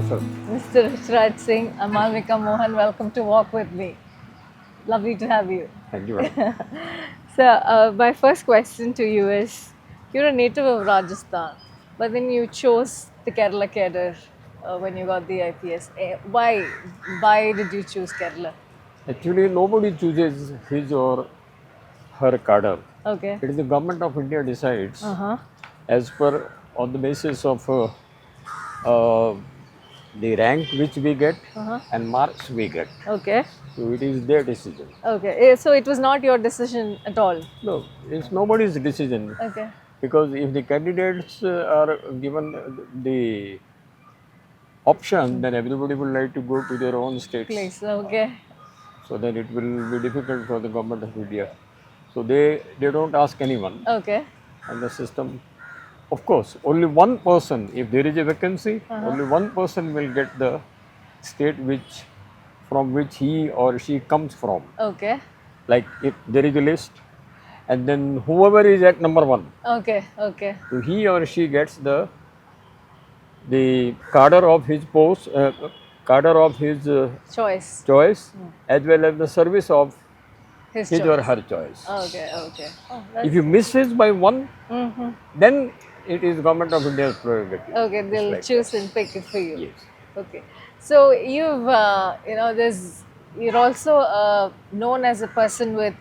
sir. Mr. Raj Singh, I'm Malvika Mohan. Welcome to Walk With Me. Lovely to have you. Thank you very much. So, my first question to you is you're a native of Rajasthan, but then you chose the Kerala cadre when you got the IPS. Why? Why did you choose Kerala? Actually, nobody chooses his or her cadre. Okay. It is the government of India decides Uh huh. as per on the basis of uh, the rank which we get Uh huh. and marks we get. Okay. So it is their decision. Okay. So it was not your decision at all. No, it's nobody's decision Okay. because if the candidates are given the option, then everybody would like to go to their own states. Place. Okay. So then it will be difficult for the government of India. So they don't ask anyone, Okay. and the system, of course, only one person. If there is a vacancy, only one person will get the state which from which he or she comes from. Okay. Like if there is a list, and then whoever is at number one, Okay. Okay. so he or she gets the cadre of his post, cadre of his Choice. choice, as well as the service of His his choice. or her choice. Okay. Okay. Oh, If you miss his by one, mm-hmm. then it is government of India's prerogative. Okay, It's they'll like choose and pick it for you. that. Yes. Okay. So you've, you're also known as a person with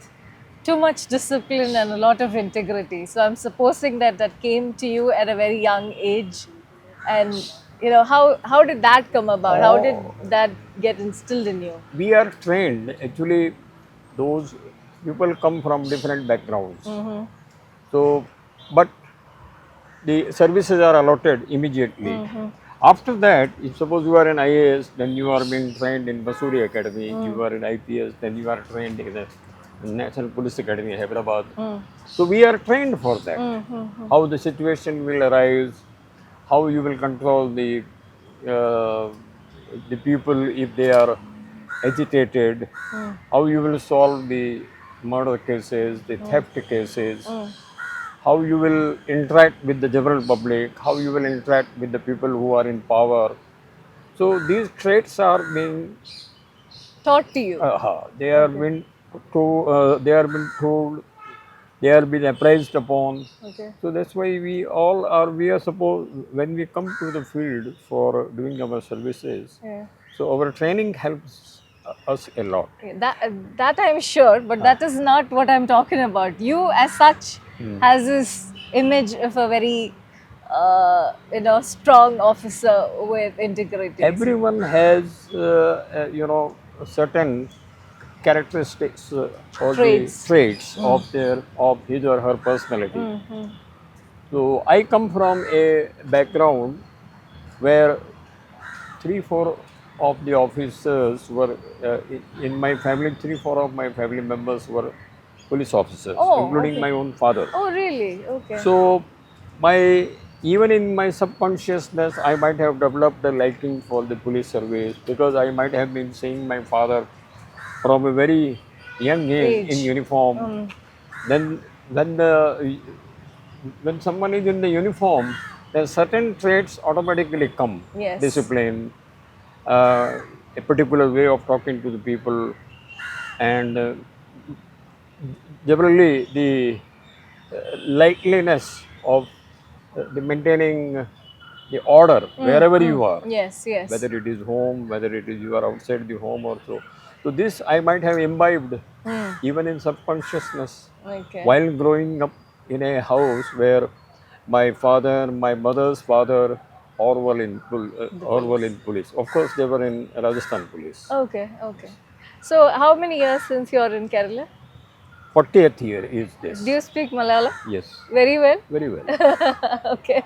too much discipline and a lot of integrity. So I'm supposing that that came to you at a very young age. And, how did that come about? How did that get instilled in you? We are trained. Actually, those people come from different backgrounds. So, but the services are allotted immediately. After that, if suppose you are an IAS, then you are being trained in Basuri Academy. You are an IPS, then you are trained in the National Police Academy, Hyderabad. So we are trained for that. How the situation will arise, how you will control uh, the people if they are agitated, how you will solve the murder cases, the theft cases, how you will interact with the general public, how you will interact with the people who are in power. So these traits are being Taught to you. they are been they are been told, they are been appraised upon. Okay. So that's why we are supposed when we come to the field for doing our services. Yeah. So our training helps us a lot. Okay, that I'm sure, but that is not what I'm talking about. You, as such, has this image of a very, strong officer with integrity. Everyone has certain characteristics or the Traits. traits of his or her personality. So I come from a background where 3-4 of the officers were in my family. 3-4 of my family members were police officers, Oh, including okay. my own father. Oh, really? Okay. So my even in my subconsciousness, I might have developed a liking for the police service because I might have been seeing my father from a very young age in Age. uniform. Then when someone is in the uniform, then certain traits automatically come. Yes. Discipline, a particular way of talking to the people, and generally the likeliness of the maintaining the order wherever you are, Yes, yes. whether it is home, whether it is you are outside the home or so. So this I might have imbibed even in subconsciousness Okay. while growing up in a house where my father, my mother's father, all were in police. Of course, they were in Rajasthan police. Okay, okay. So, how many years since you're in Kerala? 40th year is this. Do you speak Malayalam? Yes, Very well? very well. Okay.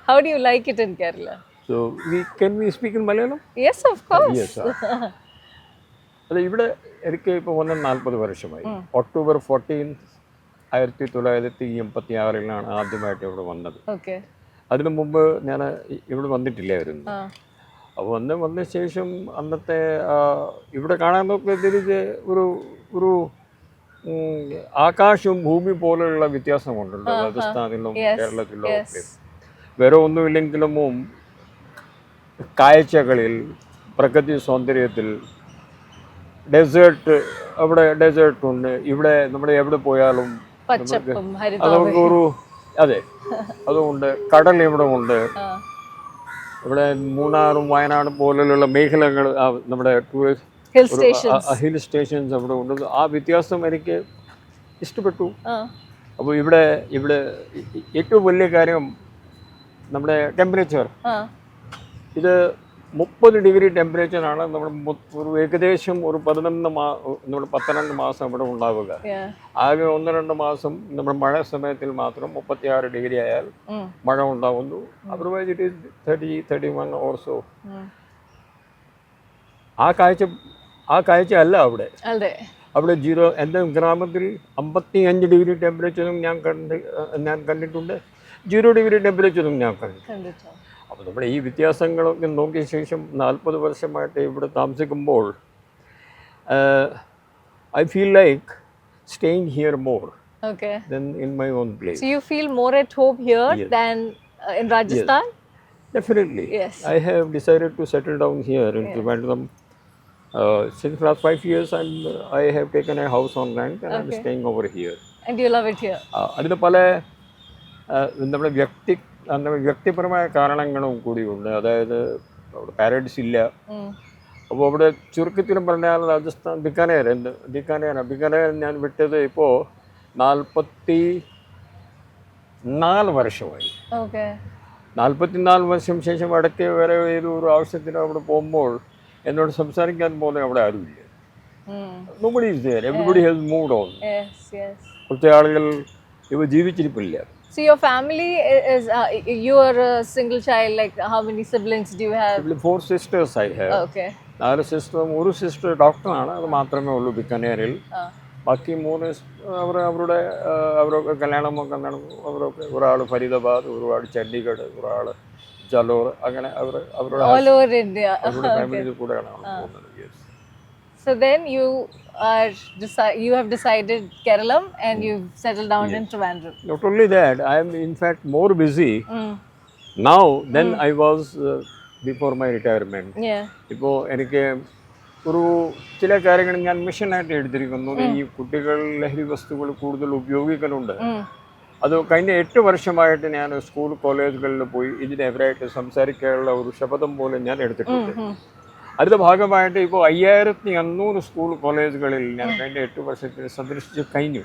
How do you like it in Kerala? So can we speak in Malayalam? Yes, of course. Yes. അല്ല ഇവിടെ എനിക്ക് ഇപ്പോൾ വന്ന 40 വർഷമായി. October 14 1986 ആദ്യമായിട്ട് ഇവിടെ വന്നത്. Okay. അതിനു മുമ്പ് ഞാൻ ഇവിടെ വന്നിട്ടില്ലായിരുന്നു. അപ്പോൾ വന്ന ശേഷം അന്നത്തെ ഇവിടെ കാണാൻ നോക്കിയ ഒരു ആകാശവും ഭൂമി പോലെയുള്ള വ്യത്യാസമുണ്ടല്ലോ രാജസ്ഥാനിലും കേരളത്തിലും ഒക്കെ. വേറെ ഒന്നുമില്ലെങ്കിലും കാഴ്ചകളിൽ പ്രകൃതി സൗന്ദര്യത്തിൽ ഡെസേർട്ട് അവിടെ ഡെസേർട്ടുണ്ട് ഇവിടെ നമ്മൾ എവിടെ പോയാലും പച്ചപ്പും അത് ഹരിതാഭയും. നമുക്കൊരു അതെ അതുകൊണ്ട് കടൽ ഇവിടെ ഉണ്ട് ഇവിടെ മൂന്നാറും വയനാടും പോലുള്ള മേഖലകൾ നമ്മുടെ tourist hill stations. Hill stations അവിടെ ഉണ്ട് ആ വ്യത്യാസം എനിക്ക് ഇഷ്ടപ്പെട്ടു. അപ്പോൾ ഇവിടെ ഇവിടെ ഏറ്റവും വലിയ കാര്യം നമ്മുടെ ടെമ്പറേച്ചർ ഇത് 30 ഡിഗ്രി ടെമ്പറേച്ചറാണ് നമ്മൾ ഒരു ഏകദേശം ഒരു 12 മാസം ഇവിടെ ഉണ്ടാവുക. ആകെ 1-2 മാസം നമ്മൾ മഴ സമയത്തിൽ മാത്രം 36 ഡിഗ്രി ആയാൽ മഴ ഉണ്ടാവുന്നു. Otherwise it is 30-31 or so. ആ കാഴ്ച അല്ല അവിടെ. അവിടെ എൻ്റെ ഗ്രാമത്തിൽ 55 ഡിഗ്രി ടെമ്പറേച്ചറും ഞാൻ കണ്ടിട്ടുണ്ട്, 0 ഡിഗ്രി ടെമ്പറേച്ചറും ഞാൻ കണ്ടിട്ടുണ്ട്. അപ്പോൾ നമ്മുടെ ഈ വ്യത്യാസങ്ങളൊക്കെ നോക്കിയ ശേഷം 40 വർഷമായിട്ട് ഇവിടെ താമസിക്കുമ്പോൾ I feel like staying here more then in my own place. So you feel more at home here than in Rajasthan? Definitely. Yes. I have decided to settle down here in Trivandrum. Since last 5 years I have taken a house on rent and I'm staying over here. And you love it here? അതിന് പല നമ്മുടെ വ്യക്തിപരമായ കാരണങ്ങളും കൂടിയുണ്ട്. അതായത് അവിടെ paradise ഇല്ല. അപ്പോൾ അവിടെ ചുരുക്കത്തിലും പറഞ്ഞാൽ രാജസ്ഥാൻ ബിക്കാനേർ ഞാൻ വിട്ടത് ഇപ്പോൾ 44 വർഷമായി. 44 വർഷം ശേഷം ഇടയ്ക്ക് വേറെ ഒരു ആവശ്യത്തിന് അവിടെ പോകുമ്പോൾ എന്നോട് സംസാരിക്കാൻ പോലെ അവിടെ ആരുമില്ല. Nobody is there. Everybody has moved on. കുറച്ച് ആളുകൾ ഇവ ജീവിച്ചിരിപ്പില്ല. So your family is you are a single child, like how many siblings do you have? 4 sisters I have. 4 സിസ്റ്ററും ഒരു സിസ്റ്റർ ഡോക്ടറാണ്, അത് മാത്രമേ ഉള്ളൂ ബിക്കാനേറിൽ. ബാക്കി 3 അവരൊക്കെ കല്യാണമൊക്കെ നടന്നു. അവരൊക്കെ ഒരാൾ ഫരീദാബാദ്, ഒരാൾ ചണ്ഡീഗഡ്, ഒരാൾ ജലോർ, അങ്ങനെ അവരുടെ all over India. ഫാമിലി കൂടെയാണ് പോകുന്നത്. So then you have decided Kerala and you've settled down in Trivandrum. Not only that, I am in fact more busy now than I was before my retirement. ഇപ്പോൾ എനിക്ക് ഒരു ചില കാര്യങ്ങൾ ഞാൻ മിഷനായിട്ട് എടുത്തിരിക്കുന്നു. ഈ കുട്ടികൾ ലഹരി വസ്തുക്കൾ കൂടുതൽ ഉപയോഗിക്കുന്നുണ്ട്. അത് കഴിഞ്ഞ 8 വർഷമായിട്ട് ഞാൻ സ്കൂൾ കോളേജുകളിൽ പോയി ഇതിനെതിരായിട്ട് സംസാരിക്കാനുള്ള ഒരു ശപഥം പോലും ഞാൻ എടുത്തിട്ടുണ്ട്. അതിൻ്റെ ഭാഗമായിട്ട് ഇപ്പോൾ 5500 സ്കൂൾ കോളേജുകളിൽ ഞാൻ കഴിഞ്ഞ 8 വർഷത്തിൽ സന്ദർശിച്ച് കഴിഞ്ഞു.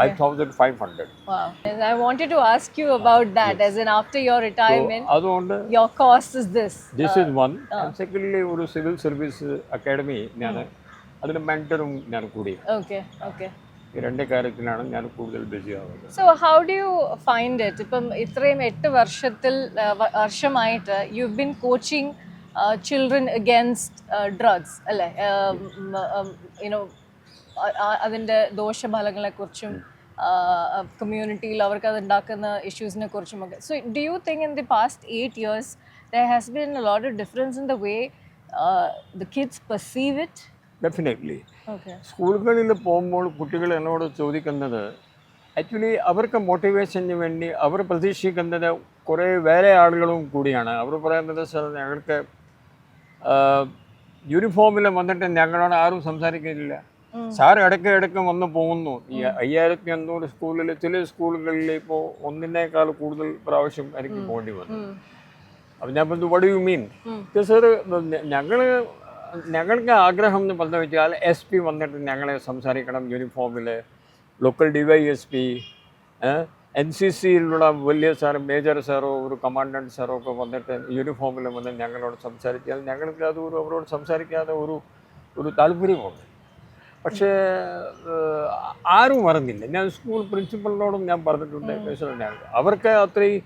5500. Wow. I wanted to ask you about that, as in after your retirement, അതുകൊണ്ട് your course is this. This is one. And secondly, ഒരു സിവിൽ സർവീസ് അക്കാഡമി ഞാൻ അതിന് മെന്ററും ഞാൻ കൂടി. ഈ 2 കാര്യത്തിലാണ് ഞാൻ കൂടുതൽ ബിസി ആവുന്നത്. So how do you find it? ഇപ്പം ഇത്രയും 8 വർഷമായിട്ട് you've been coaching children against drugs, അല്ലേ? അതിൻ്റെ ദോഷഫലങ്ങളെക്കുറിച്ചും കമ്മ്യൂണിറ്റിയിൽ അവർക്ക് അത് ഉണ്ടാക്കുന്ന ഇഷ്യൂസിനെ കുറിച്ചുമൊക്കെ. So do you think in the past 8 years there has been a lot of difference in the way the kids perceive it? Definitely. സ്കൂളുകളിൽ പോകുമ്പോൾ കുട്ടികൾ എന്നോട് ചോദിക്കുന്നത് ആക്ച്വലി അവർക്ക് മോട്ടിവേഷന് വേണ്ടി അവർ പ്രതീക്ഷിക്കുന്നത് കുറേ വേറെ ആളുകളും കൂടിയാണ്. അവർ പറയുന്നത് സാർ ഞങ്ങൾക്ക് യൂണിഫോമിൽ വന്നിട്ട് ഞങ്ങളോട് ആരും സംസാരിക്കുന്നില്ല. സാർ ഇടയ്ക്ക് വന്ന് പോകുന്നു. ഈ 5500 സ്കൂളിൽ ചില സ്കൂളുകളിൽ ഇപ്പോൾ 1-നേക്കാൾ കൂടുതൽ പ്രാവശ്യം എനിക്ക് പോകേണ്ടി വന്നു. അപ്പം ഞാൻ പറഞ്ഞു what do you mean? Sir ഞങ്ങൾക്ക് ആഗ്രഹം എന്ന് പറഞ്ഞു വെച്ചാൽ SP വന്നിട്ട് ഞങ്ങളെ സംസാരിക്കണം യൂണിഫോമിൽ. ലോക്കൽ DYSP, NCCയിലുള്ള വലിയ സാർ, മേജർ സാറോ ഒരു കമാൻഡൻറ്റ് സാറോ ഒക്കെ വന്നിട്ട് യൂണിഫോമിൽ വന്ന് ഞങ്ങളോട് സംസാരിച്ചാൽ ഞങ്ങൾക്ക് അത് അവരോട് സംസാരിക്കാതെ ഒരു താല്പര്യമുണ്ട്. പക്ഷേ ആരും പറഞ്ഞില്ല. ഞാൻ സ്കൂൾ പ്രിൻസിപ്പളിനോടും ഞാൻ പറഞ്ഞിട്ടുണ്ട്. അവർക്ക് അത്രയും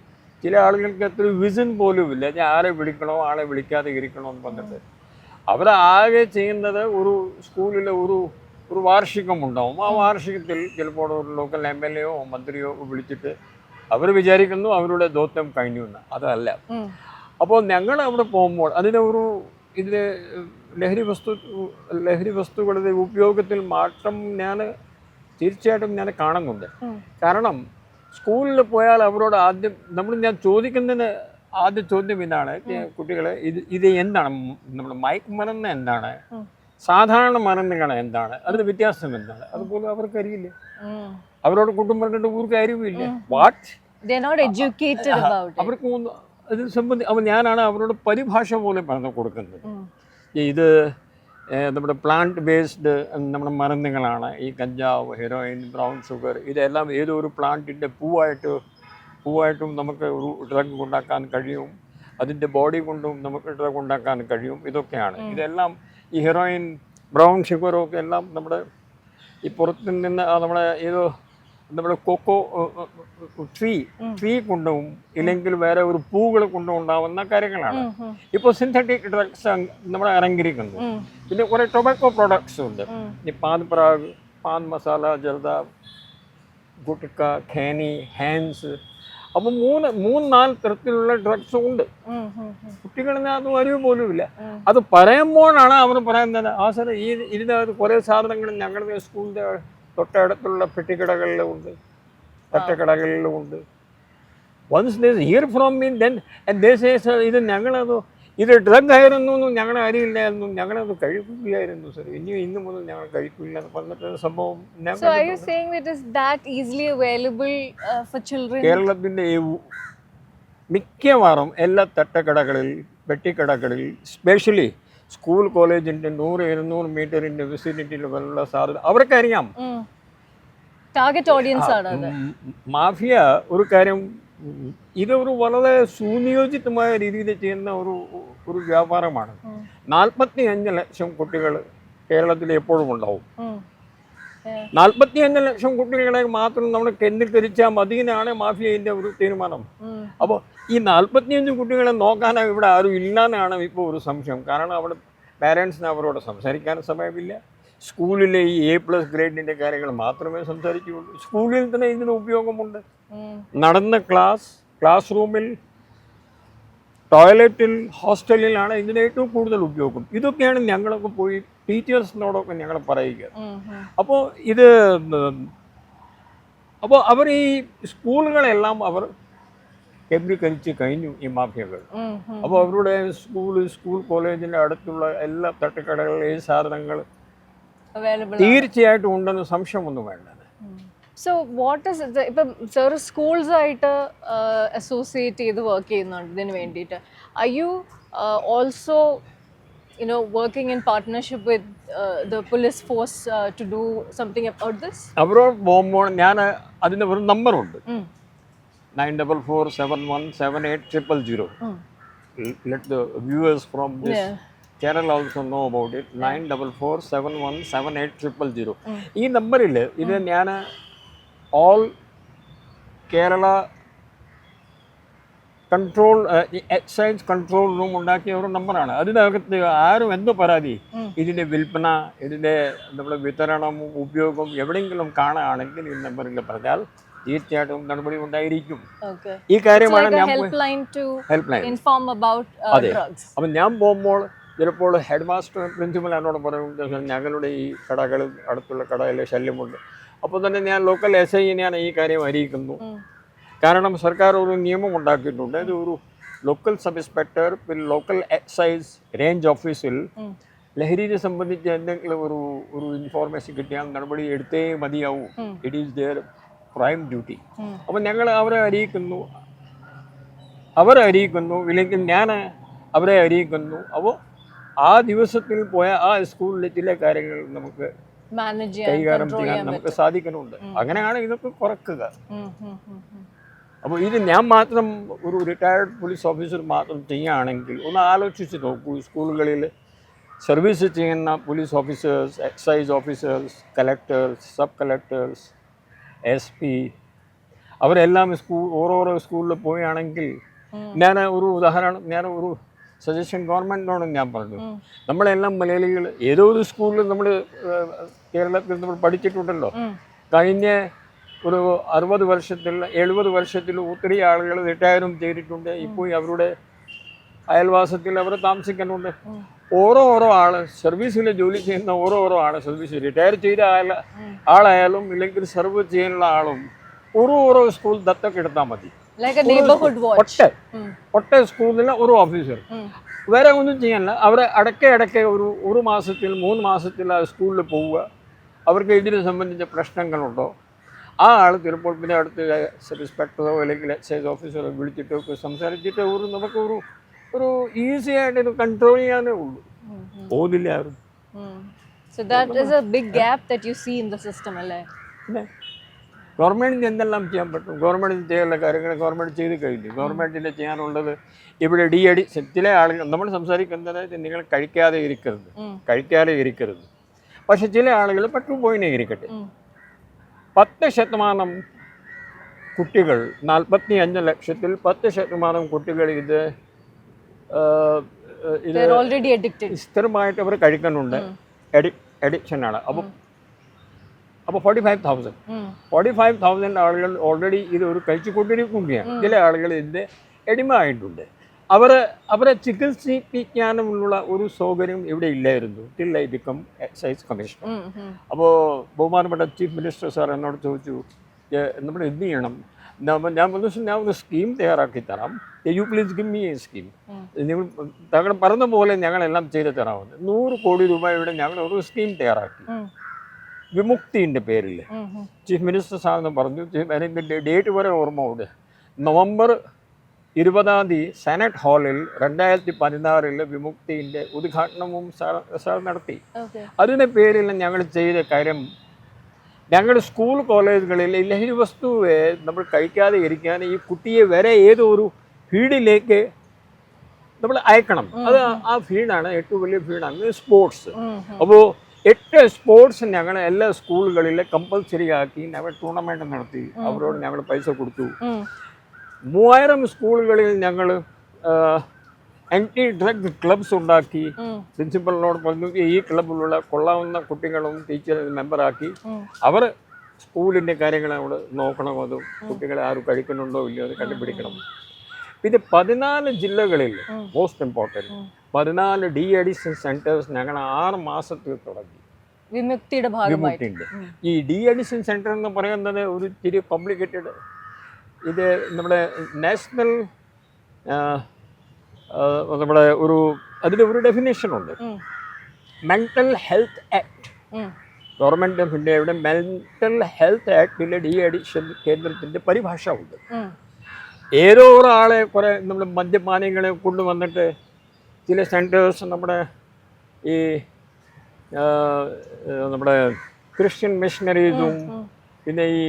ചില ആളുകൾക്ക് അത്രയും വിഷൻ പോലും ഇല്ല. ഞാൻ ആരെ വിളിക്കണോ ആളെ വിളിക്കാതെ ഇരിക്കണോ എന്ന് പറഞ്ഞിട്ട് അവരാകെ ചെയ്യുന്നത് സ്കൂളിലെ ഒരു വാർഷികമുണ്ടാവും. ആ വാർഷികത്തിൽ ചിലപ്പോൾ ഒരു ലോക്കൽ MLAയോ മന്ത്രിയോ വിളിച്ചിട്ട് അവർ വിചാരിക്കുന്നു അവരുടെ ദൗത്യം കഴിഞ്ഞു എന്ന്. അതല്ല. അപ്പോൾ ഞങ്ങൾ അവിടെ പോകുമ്പോൾ ഇതിന് ലഹരി വസ്തുക്കളുടെ ഉപയോഗത്തിൽ മാറ്റം തീർച്ചയായിട്ടും ഞാൻ കാണുന്നുണ്ട്. കാരണം സ്കൂളിൽ പോയാൽ അവരോട് ആദ്യം ഞാൻ ചോദിക്കുന്നതിന് ആദ്യ ചോദ്യം ഇതാണ് കുട്ടികളെ, ഇത് എന്താണ് നമ്മുടെ മയക്കുമരുന്ന് എന്താണ്, സാധാരണ മരുന്നുകൾ എന്താണ്, അതിന് വ്യത്യാസം എന്താണ്, അതുപോലെ അവർക്കറിയില്ല. അവരോട് കുട്ടും പറഞ്ഞിട്ട് ഒരു കാര്യവുമില്ല. വാട്ട് അവർക്ക് അതിന് സംബന്ധിച്ച് അപ്പോൾ ഞാനാണ് അവരോട് പരിഭാഷ പോലെ പറഞ്ഞു കൊടുക്കുന്നത്. ഇത് നമ്മുടെ പ്ലാന്റ് ബേസ്ഡ് നമ്മുടെ മരുന്നുകളാണ്. ഈ കഞ്ചാവ്, ഹെറോയിൻ, ബ്രൗൺ ഷുഗർ ഇതെല്ലാം ഏതോ ഒരു പ്ലാന്റിൻ്റെ പൂവായിട്ടും നമുക്ക് ഒരു ഡ്രഗ് ഉണ്ടാക്കാൻ കഴിയും. അതിൻ്റെ ബോഡി കൊണ്ടും നമുക്ക് ഡ്രഗ് ഉണ്ടാക്കാൻ കഴിയും. ഇതൊക്കെയാണ്. ഇതെല്ലാം ഈ ഹെറോയിൻ, ബ്രൗൺ ഷുഗറൊക്കെ എല്ലാം നമ്മുടെ ഈ പുറത്തു നിന്ന് നമ്മുടെ ഏതോ നമ്മുടെ കൊക്കോ ട്രീ കൊണ്ടും ഇല്ലെങ്കിൽ വേറെ ഒരു പൂകൾ കൊണ്ടും ഉണ്ടാവുന്ന കാര്യങ്ങളാണ്. ഇപ്പോൾ സിന്തറ്റിക് ഡ്രഗ്സ് നമ്മുടെ ഇറങ്ങിയിരിക്കുന്നു. പിന്നെ കുറേ ടൊബാക്കോ പ്രോഡക്ട്സ് ഉണ്ട്. ഈ പാൻ പരാഗ്, പാൻ മസാല, ജർദ, ഗുട്ക, ഖേനി, ഹാൻസ്. അപ്പോൾ 3-4 തരത്തിലുള്ള ഡ്രഗ്സും ഉണ്ട്. കുട്ടികളിന് അത് അറിവ് പോലുമില്ല. അത് പറയുമ്പോഴാണ് അവർ പറയുന്നത്, ആ സാർ ഇതിനകത്ത് കുറേ സാധനങ്ങൾ ഞങ്ങളുടെ സ്കൂളിൻ്റെ തൊട്ടടുത്തുള്ള പെട്ടിക്കടകളിലും ഉണ്ട്, തട്ടക്കടകളിലും ഉണ്ട്. Once they hear from mean then they say sir ഇത് ഡ്രഗ് ആയിരുന്നു, ഞങ്ങളെ അറിയില്ലായിരുന്നു, ഞങ്ങളത് കഴിക്കില്ലായിരുന്നു സർ, ഇന്ന് മുതൽ ഞങ്ങൾ കഴിക്കില്ല എന്ന് പറഞ്ഞിട്ട് സംഭവം. കേരളത്തിൻ്റെ മിക്കവാറും എല്ലാ തട്ടക്കടകളിൽ, പെട്ടിക്കടകളിൽ, സ്പെഷ്യലി സ്കൂൾ കോളേജിൻ്റെ 100-200 മീറ്ററിൻ്റെ വിസിനിറ്റിയിലുള്ള സാധ്യത അവർക്കറിയാം. ടാർഗറ്റ് ഓഡിയൻസ് ആണ്. മാഫിയ ഒരു കാര്യം, ഇതൊരു വളരെ സുനിയോജിതമായ രീതിയിൽ ചെയ്യുന്ന ഒരു വ്യാപാരമാണ്. 45 ലക്ഷം കുട്ടികൾ കേരളത്തിൽ എപ്പോഴും ഉണ്ടാവും. 45 ലക്ഷം കുട്ടികളെ മാത്രം നമ്മൾ കേന്ദ്രീകരിച്ചാൽ മതിയെന്നാണ് മാഫിയയുടെ ഒരു തീരുമാനം. അപ്പോൾ ഈ 45 കുട്ടികളെ നോക്കാനാണ് ഇവിടെ ആരും ഇല്ലെന്നാണ് ഇപ്പോൾ ഒരു സംശയം. കാരണം അവിടെ പാരൻസിന് അവരോട് സംസാരിക്കാൻ സമയമില്ല. സ്കൂളിലെ ഈ A+ ഗ്രേഡിൻ്റെ കാര്യങ്ങൾ മാത്രമേ സംസാരിക്കുകയുള്ളൂ. സ്കൂളിൽ തന്നെ ഇതിന് ഉപയോഗമുണ്ട്. നടന്ന ക്ലാസ് റൂമിൽ, ടോയ്ലറ്റിൽ, ഹോസ്റ്റലിലാണ് ഇതിന് ഏറ്റവും കൂടുതൽ ഉപയോഗം. ഇതൊക്കെയാണ് ഞങ്ങളൊക്കെ പോയി ടീച്ചേഴ്സിനോടൊക്കെ ഞങ്ങൾ പറയുക. അപ്പോൾ അവർ ഈ സ്കൂളുകളെല്ലാം അവർ കേന്ദ്രീകരിച്ച് കഴിഞ്ഞു ഈ മാഫിയകൾ. അപ്പോൾ അവരുടെ സ്കൂൾ കോളേജിൻ്റെ അടുത്തുള്ള എല്ലാ തട്ടുകടകളിലെ ഈ സാധനങ്ങൾ തീർച്ചയായിട്ടും ഉണ്ടെന്ന് സംശയമൊന്നും വേണ്ട. സോ വാട്ട് ഇസ് ഇപ്പം സാർ സ്കൂൾസായിട്ട് അസോസിയേറ്റ് ചെയ്ത് വർക്ക് ചെയ്യുന്നുണ്ട് ഇതിന് വേണ്ടിയിട്ട്. Are you also working in partnership with the police force to do something about this? അവരോട് പോകുമ്പോൾ ഞാൻ അതിന് ഒരു നമ്പറുണ്ട്, 9447178000. Let the viewers from this channel also know about it. 9447178000. ഈ നമ്പറിൽ ഇത് ഞാൻ all Kerala control excise control room ഉണ്ടാക്കിയ ഒരു നമ്പറാണ്. അതിനകത്ത് ആരും എന്ത് പരാതി, ഇതിൻ്റെ വിൽപ്പന, ഇതിൻ്റെ നമ്മുടെ വിതരണം, ഉപയോഗം എവിടെയെങ്കിലും കാണുകയാണെങ്കിൽ ഈ നമ്പറിൽ പറഞ്ഞാൽ തീർച്ചയായിട്ടും നടപടി ഉണ്ടായിരിക്കും. ഈ കാര്യമാണ് ഞാൻ ഹെൽപ്പ് ലൈൻ. അതെ. അപ്പം ഞാൻ പോകുമ്പോൾ ചിലപ്പോൾ ഹെഡ് മാസ്റ്റർ, പ്രിൻസിപ്പൽ എന്നോട് പറയും, ഞങ്ങളുടെ ഈ കടകളിൽ, അടുത്തുള്ള കടയിലെ ശല്യമുണ്ട്. അപ്പോൾ തന്നെ ഞാൻ ലോക്കൽ SIനെയാണ് ഈ കാര്യം അറിയിക്കുന്നു. കാരണം സർക്കാർ ഒരു നിയമം ഉണ്ടാക്കിയിട്ടുണ്ട്. ഇത് ഒരു ലോക്കൽ സബ് ഇൻസ്പെക്ടർ, പിന്നെ ലോക്കൽ എക്സൈസ് റേഞ്ച് ഓഫീസിൽ ലഹരിയെ സംബന്ധിച്ച് എന്തെങ്കിലും ഒരു ഇൻഫോർമേഷൻ കിട്ടിയാൽ നടപടി എടുത്തേ മതിയാവും. It is their prime duty. അപ്പോൾ ഞങ്ങൾ അവരെ അറിയിക്കുന്നു, ഇല്ലെങ്കിൽ ഞാൻ അവരെ അറിയിക്കുന്നു. അപ്പോൾ ആ ദിവസത്തിൽ പോയ ആ സ്കൂളിലെ ചില കാര്യങ്ങൾ നമുക്ക് കൈകാര്യം ചെയ്യാൻ നമുക്ക് സാധിക്കുന്നുണ്ട്. അങ്ങനെയാണ് ഇതൊക്കെ കുറക്കുക. അപ്പോൾ ഇത് ഞാൻ മാത്രം ഒരു റിട്ടയർഡ് പോലീസ് ഓഫീസർ മാത്രം ചെയ്യുകയാണെങ്കിൽ ഒന്ന് ആലോചിച്ച് നോക്കൂ. സ്കൂളുകളിൽ സർവീസ് ചെയ്യുന്ന police officers, excise officers, collectors, sub collectors, SP അവരെല്ലാം ഓരോരോ സ്കൂളിൽ പോവുകയാണെങ്കിൽ, ഞാൻ ഒരു സജഷൻ ഗവൺമെൻറ്റിനോട് ഞാൻ പറഞ്ഞു, നമ്മളെല്ലാം മലയാളികൾ ഏതോ ഒരു സ്കൂളിൽ നമ്മൾ കേരളത്തിൽ നമ്മൾ പഠിച്ചിട്ടുണ്ടല്ലോ. കഴിഞ്ഞ ഒരു 60 വർഷത്തിൽ 70 വർഷത്തിൽ ഒത്തിരി ആളുകൾ റിട്ടയറും ചെയ്തിട്ടുണ്ട്. ഇപ്പോൾ അവരുടെ അയൽവാസത്തിൽ അവർ താമസിക്കുന്നുണ്ട്. ഓരോ ആൾ സർവീസിൽ ജോലി ചെയ്യുന്ന ഓരോ ആൾ, സർവീസ് റിട്ടയർ ചെയ്ത ആളായാലും ഇല്ലെങ്കിൽ സർവ് ചെയ്യാനുള്ള ആളും ഓരോ സ്കൂൾ ദത്തൊക്കെ എടുത്താൽ മതി. Like a neighborhood watch. ഒറ്റ സ്കൂളിലെ ഒരു ഓഫീസർ വേറെ ഒന്നും ചെയ്യാനില്ല. അവർ ഇടയ്ക്ക് ഒരു മാസത്തിൽ 3 മാസത്തിൽ ആ സ്കൂളിൽ പോവുക. അവർക്ക് ഇതിനെ സംബന്ധിച്ച പ്രശ്നങ്ങളുണ്ടോ ആ ആൾ ചിലപ്പോൾ പിന്നെ അടുത്ത് സബ് ഇൻസ്പെക്ടറോ അല്ലെങ്കിൽ എക്സൈസ് ഓഫീസറോ വിളിച്ചിട്ടൊക്കെ സംസാരിച്ചിട്ട് ഒരു ഈസി ആയിട്ട് ഇത് കൺട്രോൾ ചെയ്യാനേ ഉള്ളൂ. പോകുന്നില്ല ആരും. So that is a big gap that you see in the system, അല്ലേ? പിന്നെ ഗവൺമെൻറ്റിന് എന്തെല്ലാം ചെയ്യാൻ പറ്റും? ഗവൺമെൻറ്റിന് ചെയ്യാനുള്ള കാര്യങ്ങൾ ഗവൺമെൻറ് ചെയ്ത് കഴിഞ്ഞു. ഗവൺമെൻറ്റിൻ്റെ ചെയ്യാനുള്ളത് ഇവിടെ ചില ആളുകൾ നമ്മൾ സംസാരിക്കുന്നത് നിങ്ങൾ കഴിക്കാതെ ഇരിക്കരുത്. പക്ഷെ ചില ആളുകൾ പട്ടുപോയിനെ ഇരിക്കട്ടെ. 10% കുട്ടികൾ 45 ലക്ഷത്തിൽ 10% കുട്ടികൾ ഇത് സ്ഥിരമായിട്ട് അവർ കഴിക്കുന്നുണ്ട്. അഡിക്ഷനാണ്. അപ്പോൾ 45,000 ആളുകൾ ഓൾറെഡി ഇത് ഒരു കഴിച്ചുകൊണ്ടിരിക്കുകയാണ്. ചില ആളുകൾ ഇതിൻ്റെ എടിമയായിട്ടുണ്ട്. അവരെ ചികിത്സിപ്പിക്കാനുള്ള ഒരു സൗകര്യം ഇവിടെ ഇല്ലായിരുന്നു till I become excise commissioner. അപ്പോൾ ബഹുമാനപ്പെട്ട ചീഫ് മിനിസ്റ്റർ സാർ എന്നോട് ചോദിച്ചു, നമ്മൾ എന്ത് ചെയ്യണം? ഞാൻ ഒരു സ്കീം തയ്യാറാക്കി തരാം. You please give me A scheme. നിങ്ങൾ താങ്കൾ പറഞ്ഞ പോലെ ഞങ്ങളെല്ലാം ചെയ്തു തരാമെന്ന്. 100 കോടി രൂപയുടെ ഞങ്ങൾ ഒരു സ്കീം തയ്യാറാക്കി വിമുക്തിൻ്റെ പേരിൽ. ചീഫ് മിനിസ്റ്റർ സാറിന് പറഞ്ഞു, അതിൻ്റെ ഡേറ്റ് വരെ ഓർമ്മ ഉണ്ട്. നവംബർ 20 സെനറ്റ് ഹാളിൽ 2016 വിമുക്തിൻ്റെ ഉദ്ഘാടനവും സാർ നടത്തി. അതിൻ്റെ പേരിൽ ഞങ്ങൾ ചെയ്ത കാര്യം, ഞങ്ങളുടെ സ്കൂൾ കോളേജുകളിൽ ലഹരി വസ്തുവെ നമ്മൾ കഴിക്കാതെ ഇരിക്കാൻ ഈ കുട്ടിയെ വരെ ഏതോ ഒരു ഫീൽഡിലേക്ക് നമ്മൾ അയക്കണം. അത് ആ ഫീൽഡാണ് ഏറ്റവും വലിയ ഫീൽഡാണ് സ്പോർട്സ്. അപ്പോൾ 8 സ്പോർട്സ് ഞങ്ങൾ എല്ലാ സ്കൂളുകളിലെ കമ്പൽസറി ആക്കി ഞങ്ങൾ ടൂർണമെൻറ്റ് നടത്തി. അവരോട് ഞങ്ങൾ പൈസ കൊടുത്തു. 3000 സ്കൂളുകളിൽ ഞങ്ങൾ ആൻറ്റി ഡ്രഗ് ക്ലബ്സ് ഉണ്ടാക്കി. പ്രിൻസിപ്പലിനോട് പറഞ്ഞു ഈ ക്ലബിലുള്ള കൊള്ളാവുന്ന കുട്ടികളും ടീച്ചർ മെമ്പറാക്കി അവർ സ്കൂളിൻ്റെ കാര്യങ്ങൾ അവിടെ നോക്കണം. അതും കുട്ടികളെ ആരും കഴിക്കുന്നുണ്ടോ ഇല്ലയോ അത് കണ്ടുപിടിക്കണം. പിന്നെ 14 ജില്ലകളിൽ most important 14 de addiction centres ഞങ്ങൾ 6 മാസത്തിൽ തുടങ്ങി. വിമുക്തിയുടെ ഈ ഡി അഡിക്ഷൻ സെൻറ്റർ എന്ന് പറയുന്നത് ഒരു ഇത്തിരി കോംപ്ലിക്കേറ്റഡ്. ഇത് നമ്മുടെ നാഷണൽ അതിൻ്റെ ഒരു ഡെഫിനേഷനുണ്ട്. Mental health act. Government of ഇന്ത്യയുടെ മെൻ്റൽ ഹെൽത്ത് ആക്ടിലെ ഡി അഡിക്ഷൻ കേന്ദ്രത്തിൻ്റെ പരിഭാഷ ഉണ്ട്. ഏതോ ഒരാളെ കുറേ നമ്മൾ മദ്യപാനികളെ കൊണ്ടുവന്നിട്ട് ചില സെൻറ്റേഴ്സ് നമ്മുടെ ക്രിസ്ത്യൻ മിഷണറീസും പിന്നെ ഈ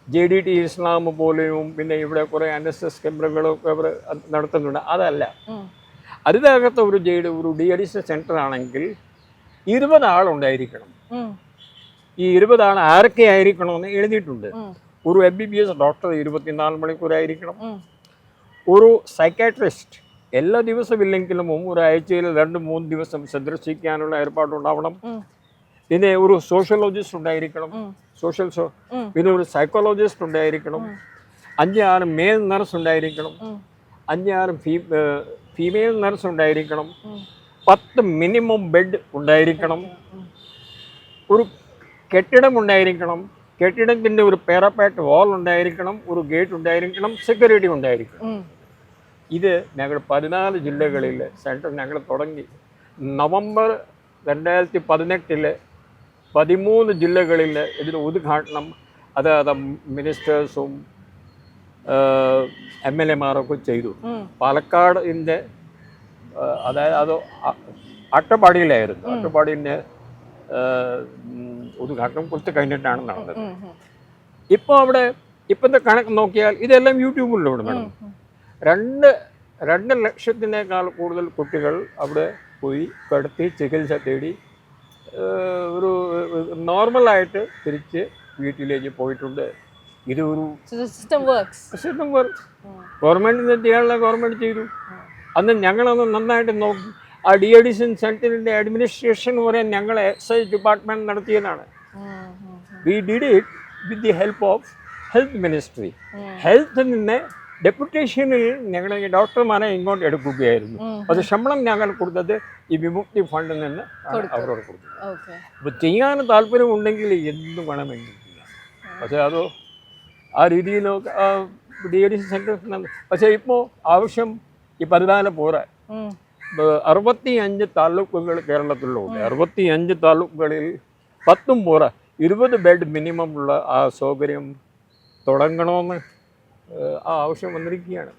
JDT ഇസ്ലാം പോലെയും പിന്നെ ഇവിടെ കുറേ NSS കേന്ദ്രങ്ങളൊക്കെ അവർ നടത്തുന്നുണ്ട്. അതല്ല, അതിനകത്ത് ഒരു ഡി അഡിക്ഷൻ സെൻറ്റർ ആണെങ്കിൽ 20 ആളുണ്ടായിരിക്കണം. ഈ 20 ആൾ ആരൊക്കെ ആയിരിക്കണമെന്ന് എഴുതിയിട്ടുണ്ട്. ഒരു MBBS ഡോക്ടർ 24 മണിക്കൂറായിരിക്കണം. ഒരു സൈക്കാട്രിസ്റ്റ് എല്ലാ ദിവസവും ഇല്ലെങ്കിലും ഒരാഴ്ചയിൽ 2-3 ദിവസം സന്ദർശിക്കാനുള്ള ഏർപ്പാടുണ്ടാവണം. പിന്നെ ഒരു സോഷ്യോളജിസ്റ്റ് ഉണ്ടായിരിക്കണം. പിന്നെ ഒരു സൈക്കോളജിസ്റ്റ് ഉണ്ടായിരിക്കണം. 5-6 മെയിൽ നഴ്സ് ഉണ്ടായിരിക്കണം. 5-6 ഫീമെയിൽ നഴ്സ് ഉണ്ടായിരിക്കണം. 10 മിനിമം ബെഡ് ഉണ്ടായിരിക്കണം. ഒരു കെട്ടിടം ഉണ്ടായിരിക്കണം. കെട്ടിടത്തിൻ്റെ ഒരു പാരപ്പേറ്റ് വാൾ ഉണ്ടായിരിക്കണം. ഒരു ഗേറ്റ് ഉണ്ടായിരിക്കണം. സെക്യൂരിറ്റി ഉണ്ടായിരിക്കണം. ഇത് ഞങ്ങൾ 14 ജില്ലകളിൽ സെൻറ്റർ ഞങ്ങൾ തുടങ്ങി. നവംബർ 2018 13 ജില്ലകളിൽ ഇതിന് ഉദ്ഘാടനം അതായത് മിനിസ്റ്റേഴ്സും MLA-മാരൊക്കെ ചെയ്തു. പാലക്കാടിൻ്റെ അതായത് അത് അട്ടപ്പാടിയിലായിരുന്നു. അട്ടപ്പാടിൻ്റെ ഉദ്ഘാടനം കുറച്ച് കഴിഞ്ഞിട്ടാണ് നടന്നത്. ഇപ്പോൾ അവിടെ ഇപ്പോഴത്തെ കണക്ക് നോക്കിയാൽ ഇതെല്ലാം യൂട്യൂബിലൂടെ വേണം. 2 ലക്ഷത്തിനേക്കാൾ കൂടുതൽ കുട്ടികൾ അവിടെ പോയി കിടത്തി ചികിത്സ തേടി ഒരു നോർമലായിട്ട് തിരിച്ച് വീട്ടിലേക്ക് പോയിട്ടുണ്ട്. ഇത് ഒരു സിസ്റ്റം വർക്ക്. ഗവൺമെൻറ്റിന് ചെയ്യാനുള്ള ഗവൺമെൻറ് ചെയ്തു. അന്ന് ഞങ്ങളൊന്ന് നന്നായിട്ട് നോക്കി. ആ ഡി അഡിക്ഷൻ സെൻറ്ററിൻ്റെ അഡ്മിനിസ്ട്രേഷൻ പറയാൻ ഞങ്ങൾ എക്സൈസ് ഡിപ്പാർട്ട്മെൻറ്റ് നടത്തിയതാണ്. We did it with the help of health ministry. ഹെൽത്തിൽ നിന്ന് ഡെപ്യൂട്ടേഷനിൽ ഞങ്ങൾ ഈ ഡോക്ടർമാരെ ഇങ്ങോട്ട് എടുക്കുകയായിരുന്നു. അത് ശമ്പളം ഞങ്ങൾ കൊടുത്തത് ഈ വിമുക്തി ഫണ്ടിൽ നിന്ന് അവരോട് കൊടുത്തത്. അപ്പോൾ ചെയ്യാൻ താല്പര്യമുണ്ടെങ്കിൽ എന്തും വേണമെങ്കിൽ ചെയ്യാം. പക്ഷേ അത് ആ രീതിയിലൊക്കെ ഡി അഡിക്ഷൻ സെൻറ്റേഴ്സ്. പക്ഷേ ഇപ്പോൾ ആവശ്യം ഈ 14 പോരാ. 65 താലൂക്കുകൾ കേരളത്തിലുണ്ട്. 65 താലൂക്കുകളിൽ 10 പോരാ. 20 ബെഡ് മിനിമം ഉള്ള ആ സൗകര്യം തുടങ്ങണമെന്ന് ആ ആവശ്യം വന്നിരിക്കുകയാണ്.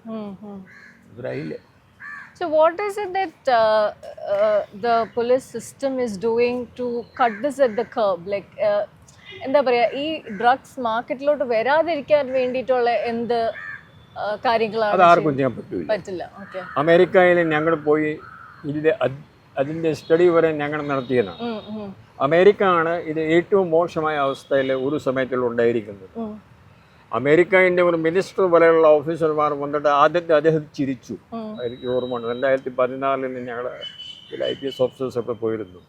ഇതായില്ലേ. So what is it that the police system is doing to cut this at the curb? Like, എന്താ പറയുക, ഈ ഡ്രഗ്സ് മാർക്കറ്റിലോട്ട് വരാതിരിക്കാൻ വേണ്ടിയിട്ടുള്ള എന്ത് കാര്യങ്ങളാണ്? അതാർക്കും ചെയ്യാൻ പറ്റില്ല. ഓക്കെ. അമേരിക്കയിൽ ഞങ്ങൾ പോയി അതിൻ്റെ സ്റ്റഡി വരെ ഞങ്ങൾ നടത്തിയതാണ്. അമേരിക്ക ആണ് ഇത് ഏറ്റവും മോശമായ അവസ്ഥയിൽ ഒരു സമയത്തിൽ ഉണ്ടായിരിക്കുന്നത്. അമേരിക്കൻ്റെ ഒരു മിനിസ്റ്റർ പോലെയുള്ള ഓഫീസർമാർ വന്നിട്ട് ആദ്യത്തെ അദ്ദേഹം ചിരിച്ചു. എനിക്ക് ഓർമ്മയുണ്ട്, 2014 ഞങ്ങൾ IPS ഓഫീസേഴ്സൊക്കെ പോയിരുന്നു.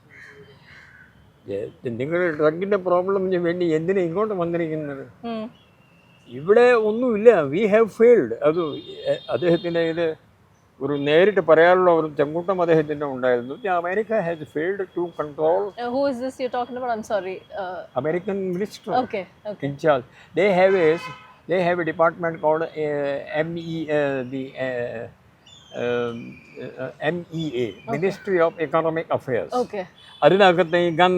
നിങ്ങൾ ഡ്രഗിൻ്റെ പ്രോബ്ലമിന് വേണ്ടി എന്തിനാ ഇങ്ങോട്ട് വന്നിരിക്കുന്നത്? ഇവിടെ ഒന്നുമില്ല, വി ഹാവ് ഫെയിൽഡ്. അത് അദ്ദേഹത്തിൻ്റെ ഇത് ഒരു നേരിട്ട് പറയാനുള്ള ഒരു ചെങ്കൂട്ടം അദ്ദേഹത്തിൻ്റെ ഉണ്ടായിരുന്നു. America has failed to control. Who is this you're talking about? I'm sorry. American minister. Okay. In charge. They have a department called MEA, Ministry of Economic Affairs. Okay. അതിനകത്ത് ഈ ഗൺ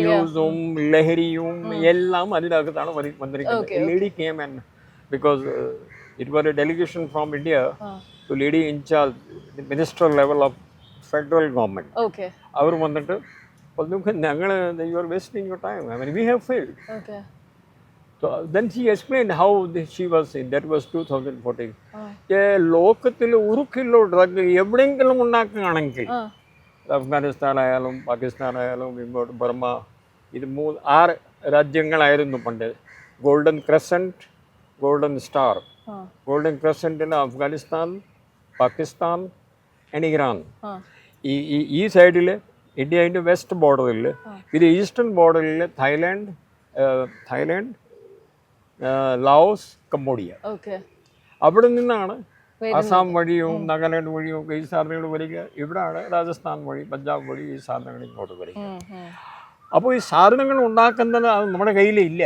യൂസും ലഹരിയും എല്ലാം അതിനകത്താണ് വന്നിരിക്കുന്നത്. Lady came and because it was a delegation from India to lady in charge minister level of federal government. Okay. അവർ വന്നിട്ട് ഞങ്ങൾ you are wasting your time, I mean we have failed. Okay. So then she explained how she was in, that was 2014. ലോകത്തിൽ 1 kilo drug എവിടെയെങ്കിലും ഉണ്ടാക്കുകയാണെങ്കിൽ അഫ്ഗാനിസ്ഥാനായാലും പാകിസ്ഥാനായാലും ഇങ്ങോട്ട് Burma, ഇത് 6 രാജ്യങ്ങളായിരുന്നു പണ്ട്. Golden crescent, golden star. Golden ക്രസൻറ്റിൽ അഫ്ഗാനിസ്ഥാൻ, പാകിസ്ഥാൻ ആൻഡ് ഇറാൻ. ഈ സൈഡിൽ ഇന്ത്യൻ്റെ വെസ്റ്റ് ബോർഡറിൽ, ഇത് ഈസ്റ്റേൺ ബോർഡറിൽ തായ്ലാൻഡ്, ലാവോസ്, കംബോഡിയ. അവിടെ നിന്നാണ് അസാം വഴിയും നാഗാലാൻഡ് വഴിയും ഒക്കെ ഈ സാധനങ്ങൾ വരിക. ഇവിടെയാണ് രാജസ്ഥാൻ വഴി, പഞ്ചാബ് വഴി ഈ സാധനങ്ങൾ ഇങ്ങോട്ട് വരിക. അപ്പോൾ ഈ സാധനങ്ങൾ ഉണ്ടാക്കുന്നത് അത് നമ്മുടെ കയ്യിലില്ല.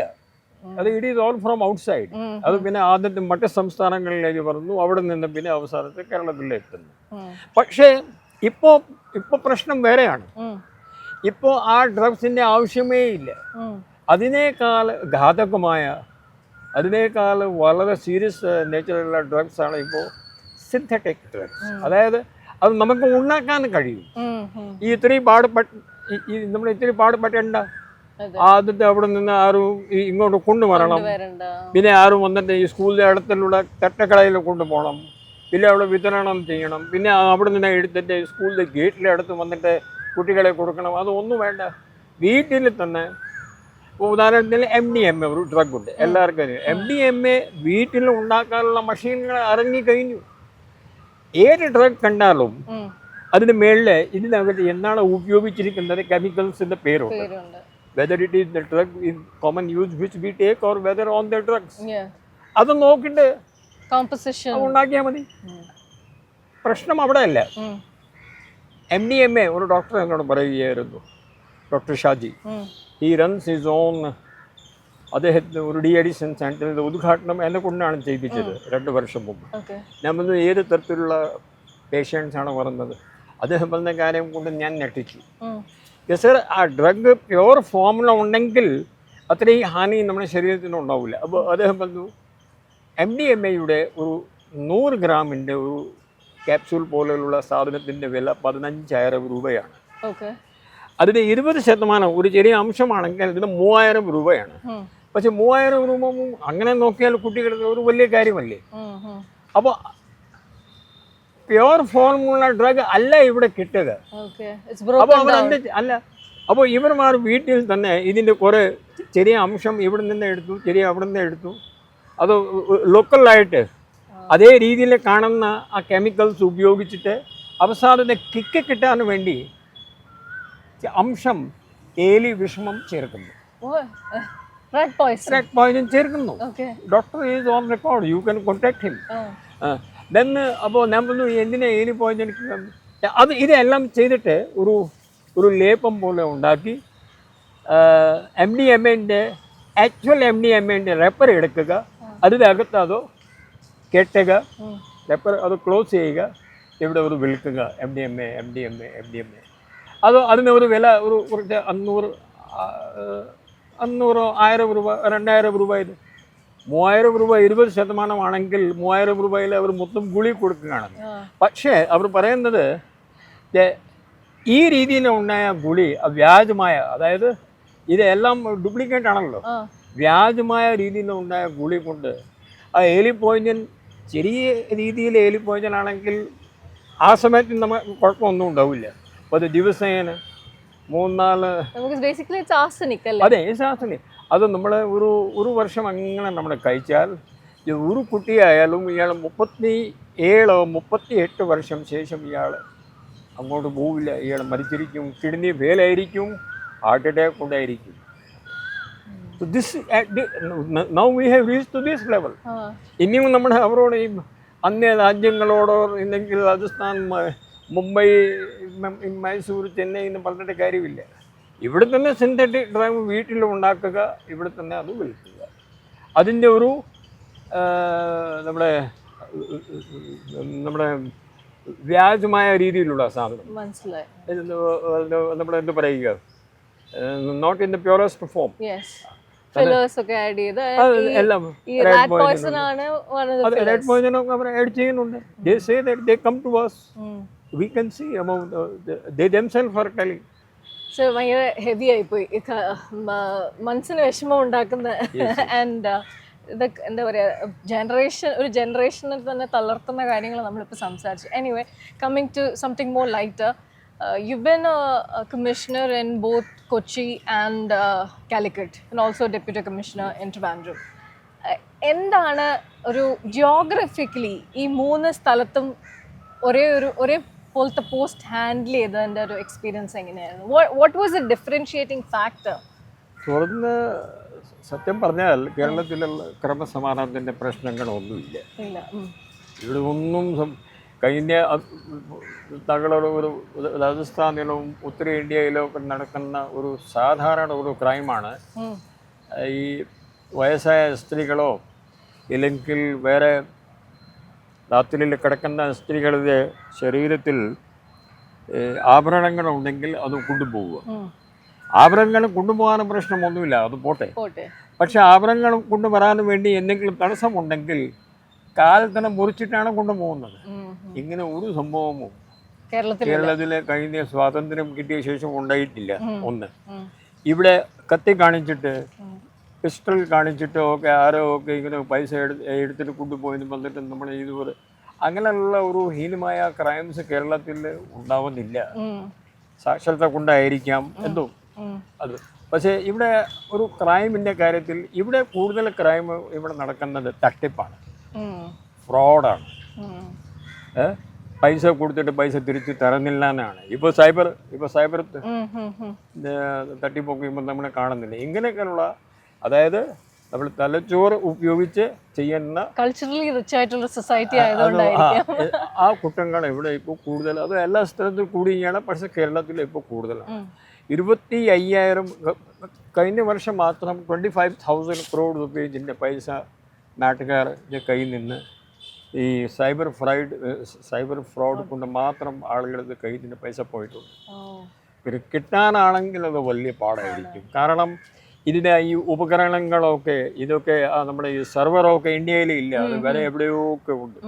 അത് it is all from outside. അത് പിന്നെ ആദ്യത്തെ മറ്റ് സംസ്ഥാനങ്ങളിലേക്ക് പറഞ്ഞു, അവിടെ നിന്ന് പിന്നെ അവസാനത്തെ കേരളത്തിലേക്ക് എത്തുന്നു. പക്ഷേ ഇപ്പോൾ പ്രശ്നം വേറെയാണ്. ഇപ്പോൾ ആ ഡ്രഗ്സിൻ്റെ ആവശ്യമേ ഇല്ല. അതിനേക്കാൾ ഘാതകമായ, അതിനേക്കാൾ വളരെ സീരിയസ് നേച്ചറുള്ള ഡ്രഗ്സാണ് ഇപ്പോൾ സിന്തറ്റിക് ഡ്രഗ്സ്. അതായത് അത് നമുക്ക് ഉണ്ടാക്കാൻ കഴിയും. നമ്മൾ ഇത്തിരി പാടുപെട്ടേണ്ട. ആദ്യത്തെ അവിടെ നിന്ന് ആരും ഇങ്ങോട്ട് കൊണ്ടുവരണം. പിന്നെ ആരും വന്നിട്ട് ഈ സ്കൂളിൻ്റെ അടുത്തുള്ള തട്ടക്കടയിൽ കൊണ്ടുപോകണം. പിന്നെ അവിടെ വിതരണം ചെയ്യണം. പിന്നെ അവിടെ നിന്ന് എടുത്തിട്ട് സ്കൂളിൻ്റെ ഗേറ്റിലെ അടുത്ത് വന്നിട്ട് കുട്ടികളെ കൊടുക്കണം. അതൊന്നും വേണ്ട. വീട്ടിൽ തന്നെ, ഉദാഹരണത്തിന് MDMA ഒരു ഡ്രഗുണ്ട്, എല്ലാവർക്കും അറിയാം. MDMA വീട്ടിൽ ഉണ്ടാക്കാനുള്ള മെഷീനുകൾ ഇറങ്ങിക്കഴിഞ്ഞു. ഏത് ഡ്രഗ് കണ്ടാലും അതിന് മേളിൽ ഇതിനകത്ത് എന്താണ് ഉപയോഗിച്ചിരിക്കുന്നത് കെമിക്കൽസിൻ്റെ പേരുണ്ട്. Whether it is the drug in common use which we take or whether on the drugs, അത് നോക്കിയിട്ട് ഉണ്ടാക്കിയാൽ മതി. പ്രശ്നം അവിടെ അല്ല. MDMA ഒരു ഡോക്ടർ എന്നോട് പറയുകയായിരുന്നു, doctor Shaji. He runs his own. അദ്ദേഹത്തിന് ഒരു ഡി അഡിക്ഷൻ സെൻറ്ററിൻ്റെ ഉദ്ഘാടനം എന്നെ കൊണ്ടാണ് ചെയ്യിപ്പിച്ചത് 2 വർഷം മുമ്പ്. ഞാൻ വന്ന് ഏത് തരത്തിലുള്ള പേഷ്യൻസാണ് പറയുന്നത്, അദ്ദേഹം പറഞ്ഞ കാര്യം കൊണ്ട് ഞാൻ ഞെട്ടിച്ചു. സർ, ആ ഡ്രഗ് പ്യുവർ ഫോമിലുണ്ടെങ്കിൽ അത്രയും ഹാനി നമ്മുടെ ശരീരത്തിന് ഉണ്ടാവില്ല. അപ്പോൾ അദ്ദേഹം പറഞ്ഞു MDMAയുടെ ഒരു 100 ഗ്രാമിൻ്റെ ഒരു ക്യാപ്സ്യൂൾ പോലെയുള്ള സാധനത്തിൻ്റെ വില 15,000 രൂപയാണ്. അതിന് 20% ഒരു ചെറിയ അംശമാണെങ്കിൽ അതിന് 3,000 രൂപയാണ്. പക്ഷെ 3,000 രൂപ അങ്ങനെ നോക്കിയാൽ കുട്ടികൾക്ക് ഒരു വലിയ കാര്യമല്ലേ. അപ്പോൾ പ്യുവർ ഫോമുള്ള ഡ്രഗ് അല്ല ഇവിടെ കിട്ടുക. അപ്പോൾ അവരെന്ത് അല്ല, അപ്പോൾ ഇവർമാർ വീട്ടിൽ തന്നെ ഇതിൻ്റെ കുറേ ചെറിയ അംശം ഇവിടെ നിന്ന് എടുത്തു, ചെറിയ അവിടെ നിന്ന് എടുത്തു. അത് ലോക്കലായിട്ട് അതേ രീതിയിൽ കാണുന്ന ആ കെമിക്കൽസ് ഉപയോഗിച്ചിട്ട് അവസാനത്തെ കിക്ക് കിട്ടാൻ വേണ്ടി അംശം എലി വിഷമം ചേർക്കുന്നു, റെഡ് പോയിസൺ ചേർക്കുന്നു. Doctor is on record, you can contact him. അപ്പോൾ ഞാൻ പറഞ്ഞു എന്തിനാ എലി പോയിസൺ? അത് ഇതെല്ലാം ചെയ്തിട്ട് ഒരു ലേപ്പം പോലെ ഉണ്ടാക്കി MDMAൻ്റെ ആക്ച്വൽ MDMAൻ്റെ റെപ്പർ എടുക്കുക, അതിനകത്ത് അത് കെട്ടുക, പേപ്പർ അത് ക്ലോസ് ചെയ്യുക, ഇവിടെ ഒരു വിൽക്കുക, MDMA. അത് അതിന് ഒരു വില ഒരു കുറച്ച് 500, 1000 രൂപ, 2000 രൂപ. ഇത് 3000 രൂപ 20% ആണെങ്കിൽ 3000 രൂപയിൽ അവർ മൊത്തം ഗുളി കൊടുക്കുകയാണ്. പക്ഷേ അവർ പറയുന്നത് ഈ രീതിയിൽ ഉണ്ടായ ഗുളി വ്യാജമായ, അതായത് ഇതെല്ലാം ഡ്യൂപ്ലിക്കേറ്റ് ആണല്ലോ, വ്യാജമായ രീതിയിൽ ഉണ്ടായ ഗുളി കൊണ്ട് ആ എലി പോയിസൺ, ചെറിയ രീതിയിൽ എലി പോയിസൺ ആണെങ്കിൽ ആ സമയത്ത് നമുക്ക് കുഴപ്പമൊന്നും ഉണ്ടാവില്ല. അപ്പോൾ അത് ദിവസേന 3-4 അതെ ആർസനിക്. അത് നമ്മൾ ഒരു വർഷം അങ്ങനെ നമ്മൾ കഴിച്ചാൽ ഒരു കുട്ടിയായാലും ഇയാൾ 37-38 വർഷം ശേഷം ഇയാൾ അങ്ങോട്ട് പോവില്ല, ഇയാൾ മരിച്ചിരിക്കും, കിഡ്നി ഫെയിലായിരിക്കും, ഹാർട്ട് അറ്റാക്ക് ഉണ്ടായിരിക്കും. So this now we have reached to this level. ഇനിയും നമ്മൾ അവരോട് ഈ അന്യ രാജ്യങ്ങളോടോ ഇല്ലെങ്കിൽ രാജസ്ഥാൻ, മുംബൈ, മൈസൂർ, ചെന്നൈ എന്ന് പറഞ്ഞിട്ട് കാര്യമില്ല. ഇവിടെ തന്നെ സിന്തറ്റിക് ഡ്രഗ് വീട്ടിൽ ഉണ്ടാക്കുക, ഇവിടെ തന്നെ അത് വിൽക്കുക. അതിൻ്റെ ഒരു നമ്മുടെ വ്യാജമായ രീതിയിലുള്ള സാധനം, നമ്മളെന്ത് പറയുക, not in the purest form. എല്ലാം റെഡ് പോയിസൺ അവർ ആഡ് ചെയ്യുന്നുണ്ട്. They say that they come to us. We can see about they themselves are telling. So ഭയങ്കര ഹെവി ആയിപ്പോയി, മനസ്സിന് വിഷമം ഉണ്ടാക്കുന്ന. ആൻഡ് ഇതൊക്കെ എന്താ പറയുക, ഒരു ജനറേഷനിൽ തന്നെ തളർത്തുന്ന കാര്യങ്ങൾ നമ്മളിപ്പോൾ സംസാരിച്ചു. Anyway, coming to something more lighter, you've been a commissioner in both Kochi and Calicut, and also deputy commissioner in Trivandrum. എന്താണ് ഒരു ജിയോഗ്രഫിക്കലി ഈ 3 സ്ഥലത്തും ഒരേ പോലത്തെ പോസ്റ്റ് ഹാൻഡിൽ ചെയ്തതിൻ്റെ ഒരു എക്സ്പീരിയൻസ് എങ്ങനെയായിരുന്നു? What was A differentiating factor? തുറന്ന് സത്യം പറഞ്ഞാൽ കേരളത്തിലുള്ള ക്രമസമാധാനത്തിൻ്റെ പ്രശ്നങ്ങളൊന്നുമില്ല. ഇവിടെ ഒന്നും കഴിഞ്ഞ തങ്ങളുടെ ഒരു രാജസ്ഥാനിലും ഉത്തരേന്ത്യയിലും ഒക്കെ നടക്കുന്ന ഒരു സാധാരണ ഒരു ക്രൈമാണ് ഈ വയസ്സായ സ്ത്രീകളോ ഇല്ലെങ്കിൽ വേറെ രാത്രിയിൽ കിടക്കുന്ന സ്ത്രീകളുടെ ശരീരത്തിൽ ആഭരണങ്ങളുണ്ടെങ്കിൽ അത് കൊണ്ടുപോവുക. ആഭരണങ്ങൾ കൊണ്ടുപോകാനും പ്രശ്നമൊന്നുമില്ല, അത് പോട്ടെ. പക്ഷെ ആഭരണങ്ങൾ കൊണ്ടുവരാൻ വേണ്ടി എന്തെങ്കിലും തടസ്സമുണ്ടെങ്കിൽ കാൽ തന്നെ മുറിച്ചിട്ടാണ് കൊണ്ടുപോകുന്നത്. ഇങ്ങനെ ഒരു സംഭവവും കേരളത്തിലെ കഴിഞ്ഞ സ്വാതന്ത്ര്യം കിട്ടിയ ശേഷം ഉണ്ടായിട്ടില്ല. ഒന്ന്, ഇവിടെ കത്തി കാണിച്ചിട്ട് പിസ്റ്റൾ കാണിച്ചിട്ടോ ഒക്കെ ആരോ ഒക്കെ ഇങ്ങനെ പൈസ എടുത്തിട്ട് കൊണ്ടുപോയെന്ന് വന്നിട്ട് നമ്മൾ ഇതുപോലെ അങ്ങനെയുള്ള ഒരു ഹീനമായ ക്രൈംസ് കേരളത്തിൽ ഉണ്ടാവുന്നില്ല. സാക്ഷരത കൊണ്ടായിരിക്കാം എന്തോ അത്. പക്ഷേ ഇവിടെ ഒരു ക്രൈമിൻ്റെ കാര്യത്തിൽ ഇവിടെ കൂടുതൽ ക്രൈം ഇവിടെ നടക്കുന്നത് തട്ടിപ്പാണ്, ഫ്രോഡാണ്. പൈസ കൊടുത്തിട്ട് പൈസ തിരിച്ച് തരുന്നില്ല എന്നാണ്. ഇപ്പോൾ സൈബർ തട്ടിപ്പൊക്കെ നമ്മൾ കാണുന്നില്ല. ഇങ്ങനെയൊക്കെയുള്ള, അതായത് നമ്മൾ തലച്ചോറ് ഉപയോഗിച്ച് ചെയ്യുന്ന കൾച്ചറലി റിച്ച് ആയിട്ടുള്ള സൊസൈറ്റി ആയതുകൊണ്ടായിരിക്കും ആ കുറ്റങ്ങൾ ഇവിടെ ഇപ്പോൾ കൂടുതൽ. അത് എല്ലാ സ്ഥലത്തും കൂടിയാണ്, പക്ഷേ കേരളത്തിൽ ഇപ്പോൾ കൂടുതലാണ്. 25,000 കഴിഞ്ഞ വർഷം മാത്രം 25,000 crore rupees പൈസ നാട്ടുകാരുടെ കയ്യിൽ നിന്ന് ഈ സൈബർ ഫ്രോഡ് കൊണ്ട് മാത്രം ആളുകളുടെ കയ്യിൽ നിന്ന് പൈസ പോയിട്ടുണ്ട്. പിന്നെ കിട്ടാനാണെങ്കിൽ അത് വലിയ പാടായിരിക്കും. കാരണം ഇതിൻ്റെ ഈ ഉപകരണങ്ങളൊക്കെ ഇതൊക്കെ നമ്മുടെ ഈ സെർവറൊക്കെ ഇന്ത്യയിൽ ഇല്ല, അത് വേറെ എവിടെയൊക്കെ ഉണ്ട്.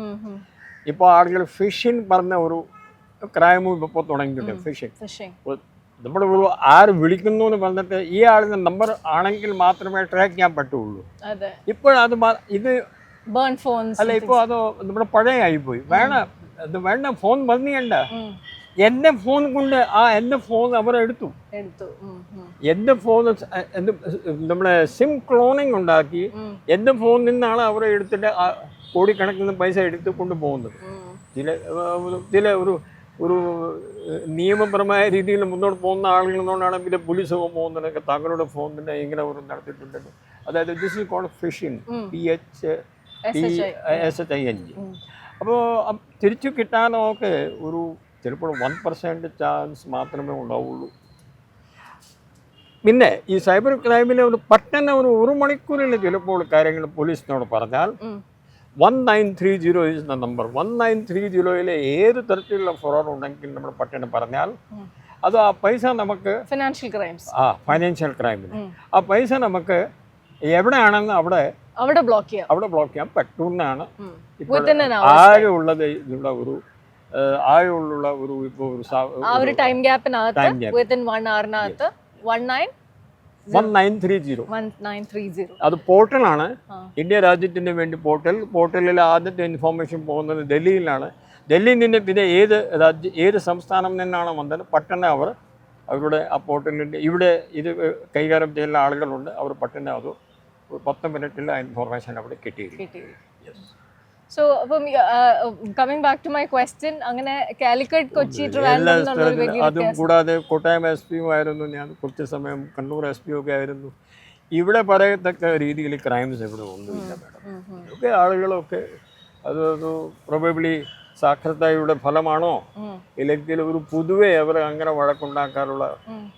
ഇപ്പോൾ ആളുകൾ ഫിഷിംഗ് പറഞ്ഞ ഒരു ക്രൈമും ഇപ്പോൾ തുടങ്ങിയിട്ടുണ്ട്. ഫിഷിംഗ് നമ്മൾ ആര് വിളിക്കുന്നു എന്ന് പറഞ്ഞിട്ട് ഈ ആളിൻ്റെ നമ്പർ ആണെങ്കിൽ മാത്രമേ ട്രാക്ക് ചെയ്യാൻ പറ്റുള്ളൂ. ഇപ്പോഴത് ഇത് അല്ല, ഇപ്പോൾ അത് നമ്മുടെ പഴയ ആയിപ്പോയി. വേണ്ട ഫോൺ പറഞ്ഞണ്ട, എൻ്റെ ഫോൺ കൊണ്ട് എൻ്റെ ഫോൺ അവർ എടുത്തു. എൻ്റെ ഫോൺ നമ്മളെ സിം ക്ലോണിങ് ഉണ്ടാക്കി എൻ്റെ ഫോണിൽ നിന്നാണ് അവർ എടുത്തിട്ട് കോടിക്കണക്കിന് പൈസ എടുത്ത് കൊണ്ടുപോകുന്നത്. ചില ഒരു നിയമപരമായ രീതിയിൽ മുന്നോട്ട് പോകുന്ന ആളുകളിൽ നിന്നുകൊണ്ടാണ് പിന്നെ പോലീസ് പോകുന്നതൊക്കെ താങ്കളുടെ ഫോണിൻ്റെ ഇങ്ങനെ ഒരു നടത്തിയിട്ടുണ്ടല്ലോ. അതായത് this is called phishing, PHSHING. അപ്പോൾ തിരിച്ചു കിട്ടാനൊക്കെ ഒരു ചിലപ്പോൾ 1% ചാൻസ് മാത്രമേ ഉണ്ടാവുള്ളൂ. പിന്നെ ഈ സൈബർ ക്രൈമിൽ പെട്ടെന്ന് ഒരു മണിക്കൂറിൽ ചിലപ്പോൾ കാര്യങ്ങൾ പോലീസിനോട് പറഞ്ഞാൽ 1930 is the number. 1930 ഏത് തരത്തിലുള്ള ഫ്രോഡ് ഉണ്ടെങ്കിൽ നമ്മൾ പെട്ടെന്ന് പറഞ്ഞാൽ അത് ആ പൈസ നമുക്ക് ഫിനാൻഷ്യൽ ക്രൈംസ് ഫൈനാൻഷ്യൽ ക്രൈമിന് ആ പൈസ നമുക്ക് എവിടെയാണെന്ന് അവിടെ ബ്ലോക്ക് ചെയ്യാൻ പറ്റുന്നതാണ് ഇപ്പോൾ ആകെയുള്ളത് ഇവിടെ ആകെയുള്ള ഒരു ടൈം ഗ്യാപ്പിനകത്ത് വിത്തിൻ 1 hourനകത്ത് 1930 അത് പോർട്ടലാണ്. ഇന്ത്യ രാജ്യത്തിന് വേണ്ടി പോർട്ടലിൽ ആദ്യത്തെ ഇൻഫോർമേഷൻ പോകുന്നത് ഡൽഹിയിലാണ്. ഡൽഹിയിൽ നിന്ന് പിന്നെ ഏത് സംസ്ഥാനം നിന്നാണ് വന്നത് പെട്ടെന്ന് അവരുടെ ആ പോർട്ടലിൻ്റെ ഇവിടെ ഇത് കൈകാര്യം ചെയ്യുന്ന ആളുകളുണ്ട്. അവർ പെട്ടെന്ന് അത് 10 മിനിറ്റിൽ ആ ഇൻഫോർമേഷൻ അവിടെ കിട്ടിയിരിക്കും. സോ അപ്പം coming back to my question, അങ്ങനെ കാലിക്കറ്റ്, കൊച്ചി, ട്രിവാൻഡ്രം അതും കൂടാതെ കോട്ടയം SP ആയിരുന്നു ഞാൻ, കുറച്ച് സമയം കണ്ണൂർ SP ഒക്കെ ആയിരുന്നു. ഇവിടെ പറയത്തക്ക രീതിയിൽ ക്രൈംസ് ഇവിടെ ഒന്നുമില്ല മാഡം. ഇതൊക്കെ ആളുകളൊക്കെ അത് പ്രോബബ്ലി സാക്ഷരതയുടെ ഫലമാണോ ഇല്ലെങ്കിൽ ഒരു പൊതുവെ അവർ അങ്ങനെ വഴക്കുണ്ടാക്കാറുള്ള